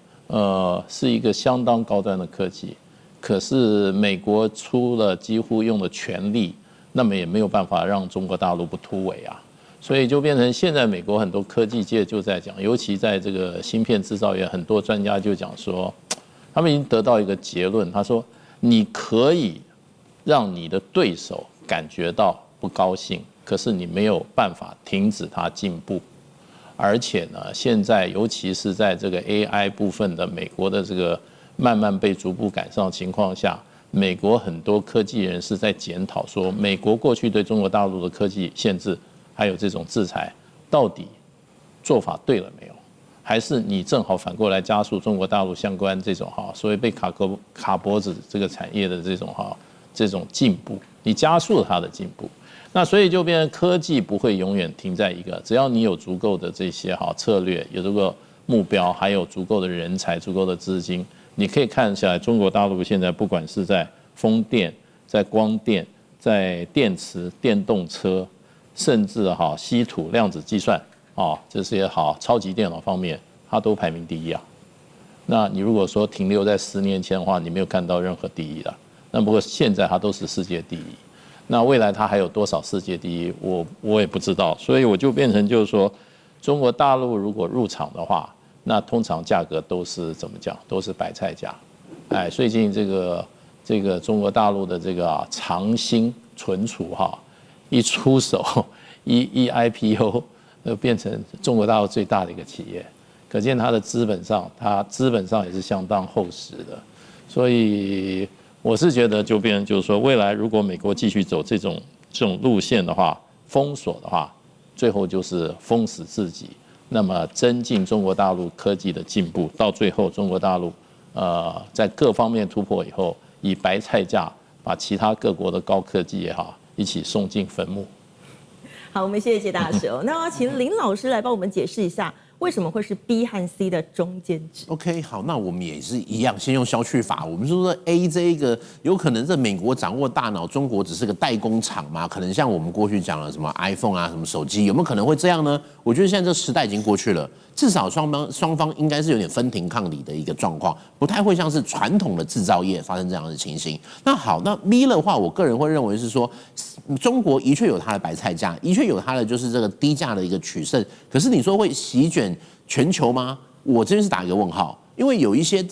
是一個相當高端的科技。可是美國出了幾乎用了全力，那麼也沒有辦法讓中國大陸不突圍啊。所以就變成現在美國很多科技界就在講，尤其在這個芯片製造業，很多專家就講說，他們已經得到一個結論，他說你可以讓你的對手感覺到不高興，可是你沒有辦法停止它進步。而且呢，現在尤其是在這個 AI 部分的美國的這個慢慢被逐步趕上的情況下，美國很多科技人士在檢討說，美國過去對中國大陸的科技限制還有這種制裁，到底做法對了沒有？還是你正好反過來加速中國大陸相關這種所謂被卡脖子這個產業的這種進步，你加速了它的進步。那所以就變成科技不會永遠停在一個，只要你有足夠的這些策略，有足夠目標，還有足夠的人才、足夠的資金，你可以看起來中國大陸現在不管是在風電、在光電、在電池、電動車，甚至稀土、量子計算這些超級電腦方面，它都排名第一啊。那你如果說停留在10年前的話，你沒有看到任何第一了。那不過現在它都是世界第一。那未來它還有多少世界第一，我也不知道，所以我就变成就是說，中國大陸如果入場的話，那通常價格都是怎麼講，都是白菜價。最近這個中國大陸的這個長興存儲一出手一 IPO，變成中國大陸最大的一個企業，可見它的資本上也是相當厚實的，所以。我是覺得就变成就是說，未來如果美國繼續走這種路線的話，封鎖的話，最後就是封死自己。那麼增進中國大陸科技的進步，到最後中國大陸在各方面突破以後，以白菜價把其他各國的高科技也一起送進墳墓。好，我們謝謝介大使。那我要請林老師來幫我們解釋一下，為什麼會是 B 和 C 的中間值 ？OK， 好，那我們也是一樣，先用消去法。我們說 A 這一個有可能在美国掌握大腦，中國只是個代工廠嘛？可能像我們過去講了什麼 iPhone 啊，什麼手機，有沒有可能會這樣呢？我覺得現在這時代已經過去了，至少雙方應該是有點分庭抗禮的一個狀況，不太會像是傳統的製造業發生這樣的情形。那好，那 B 的話，我個人會認為是說，中國的確有它的白菜價，的確有它的就是這個低價的一個取勝。可是你說會席捲全球嗎？我這邊是打一個問號，因為有一些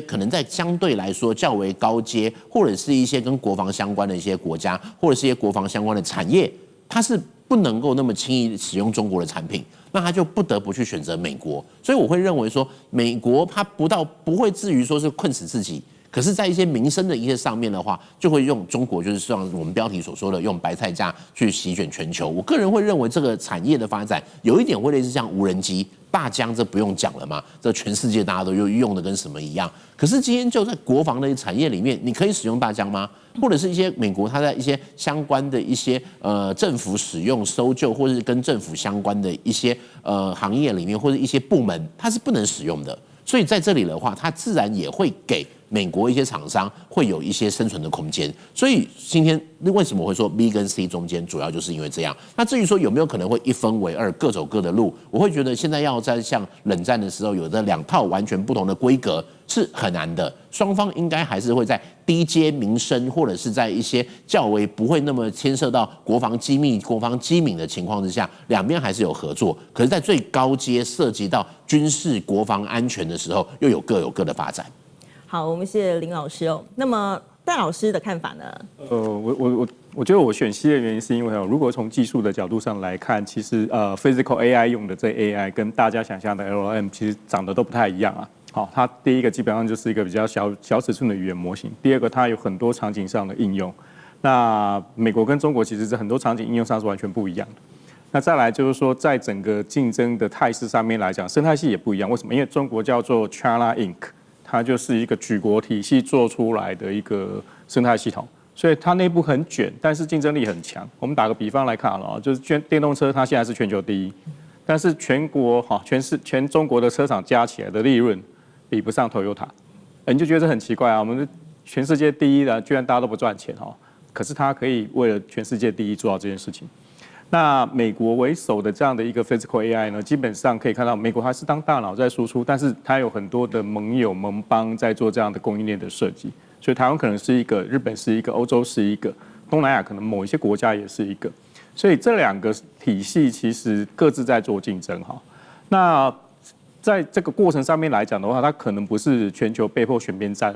可能在相對來說較為高階，或者是一些跟國防相關的一些國家，或者是一些國防相關的產業，它是不能夠那麼輕易使用中國的產品，那他就不得不去選擇美國。所以我會認為說，美國它不會至於說是困死自己。可是，在一些民生的一些上面的話，就會用中國，就是像我們標題所說的，用白菜價去席捲全球。我個人會認為，這個產業的發展有一點會類似像無人機、大疆，這不用講了嘛，這全世界大家都用的跟什麼一樣。可是今天就在國防的產業裡面，你可以使用大疆嗎？或者是一些美國它在一些相關的一些政府使用搜救，或者是跟政府相關的一些行業裡面，或者一些部門，它是不能使用的。所以在這裡的話，它自然也會給美國一些廠商會有一些生存的空間。所以今天為什麼我會說 B 跟 C 中間，主要就是因為這樣。那至於說有沒有可能會一分為二，各走各的路，我會覺得現在要在像冷戰的時候，有的兩套完全不同的規格是很難的。雙方應該還是會在低階民生，或者是在一些較為不會那麼牽涉到國防機密、國防機敏的情況之下，兩邊還是有合作。可是，在最高階涉及到軍事、國防安全的時候，又有各的發展。好，我們謝謝林老師哦。那麼戴老師的看法呢？我覺得我選 C 的原因是因為如果從技術的角度上來看，其實physical AI 用的這 AI 跟大家想象的 LLM 其實長得都不太一樣啊。好，它第一個基本上就是一個比較小尺寸的語言模型，第二個它有很多場景上的應用。那美國跟中國其實在很多場景應用上是完全不一樣的。那再來就是說，在整個競爭的態勢上面來講，生態系也不一樣。為什麼？因為中國叫做 China Inc.， 它就是一個舉國體系做出來的一個生態系統，所以它內部很捲，但是競爭力很強。我們打個比方來看啊，就是電動車，它現在是全球第一，但是全中國的車廠加起來的利潤比不上 Toyota， 你就覺得這很奇怪啊。我們全世界第一的，居然大家都不賺錢哈，可是它可以為了全世界第一做到這件事情。那美國為首的這樣的一個 physical AI 呢，基本上可以看到，美國還是當大腦在輸出，但是它有很多的盟友盟邦在做這樣的供應鏈的設計。所以台灣可能是一個，日本是一個，歐洲是一個，東南亞可能某一些國家也是一個。所以這兩個體系其實各自在做競爭哈。那在這個過程上面來講的話，它可能不是全球被迫選邊站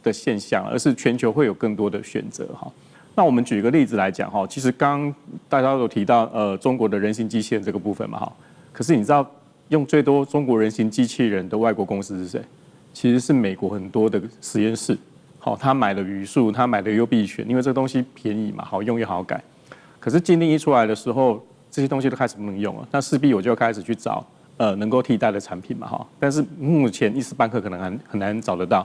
的現象，而是全球會有更多的選擇哈。那我們舉一個例子來講哈，其實剛大家都有提到中國的人形機器人這個部分嘛哈，可是你知道用最多中國人形機器人的外國公司是誰？其實是美國很多的實驗室，好，他買了語數，他買了優必選，因為這個東西便宜嘛，好用又好改。可是禁令一出來的時候，這些東西都開始不能用了，那勢必我就開始去找能夠替代的產品嘛哈，但是目前一時半刻可能很難找得到。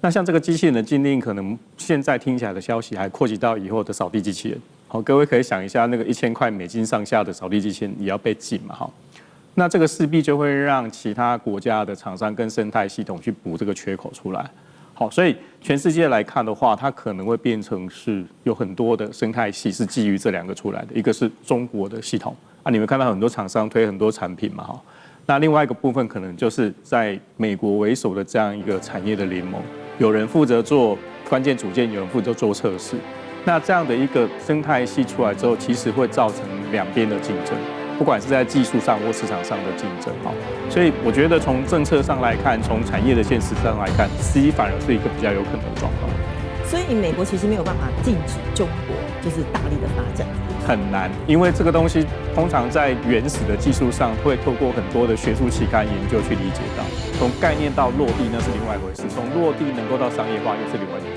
那像這個機器人的禁令，可能現在聽起來的消息還擴及到以後的掃地機器人。好，各位可以想一下，那個1000塊美金上下的掃地機器人也要被禁嘛？哈，那這個勢必就會讓其他國家的廠商跟生態系統去補這個缺口出來。好，所以全世界來看的話，它可能會變成是有很多的生態系是基於這兩個出來的，一個是中國的系統啊，你們看到很多廠商推很多產品嘛？哈，那另外一個部分可能就是在美國為首的這樣一個產業的聯盟。有人負責做關鍵組件，有人負責做測試。那這樣的一個生態系出來之後，其實會造成兩邊的競爭，不管是在技術上或市場上的競爭。好，所以我覺得從政策上來看，從產業的現實上來看 ，C 反而是一個比較有可能的狀況。所以美國其實沒有辦法禁止中國就是大力的發展，很難，因為這個東西通常在原始的技術上會透過很多的學術期刊研究去理解到，從概念到落地那是另外一回事，從落地能夠到商業化又是另外一回事。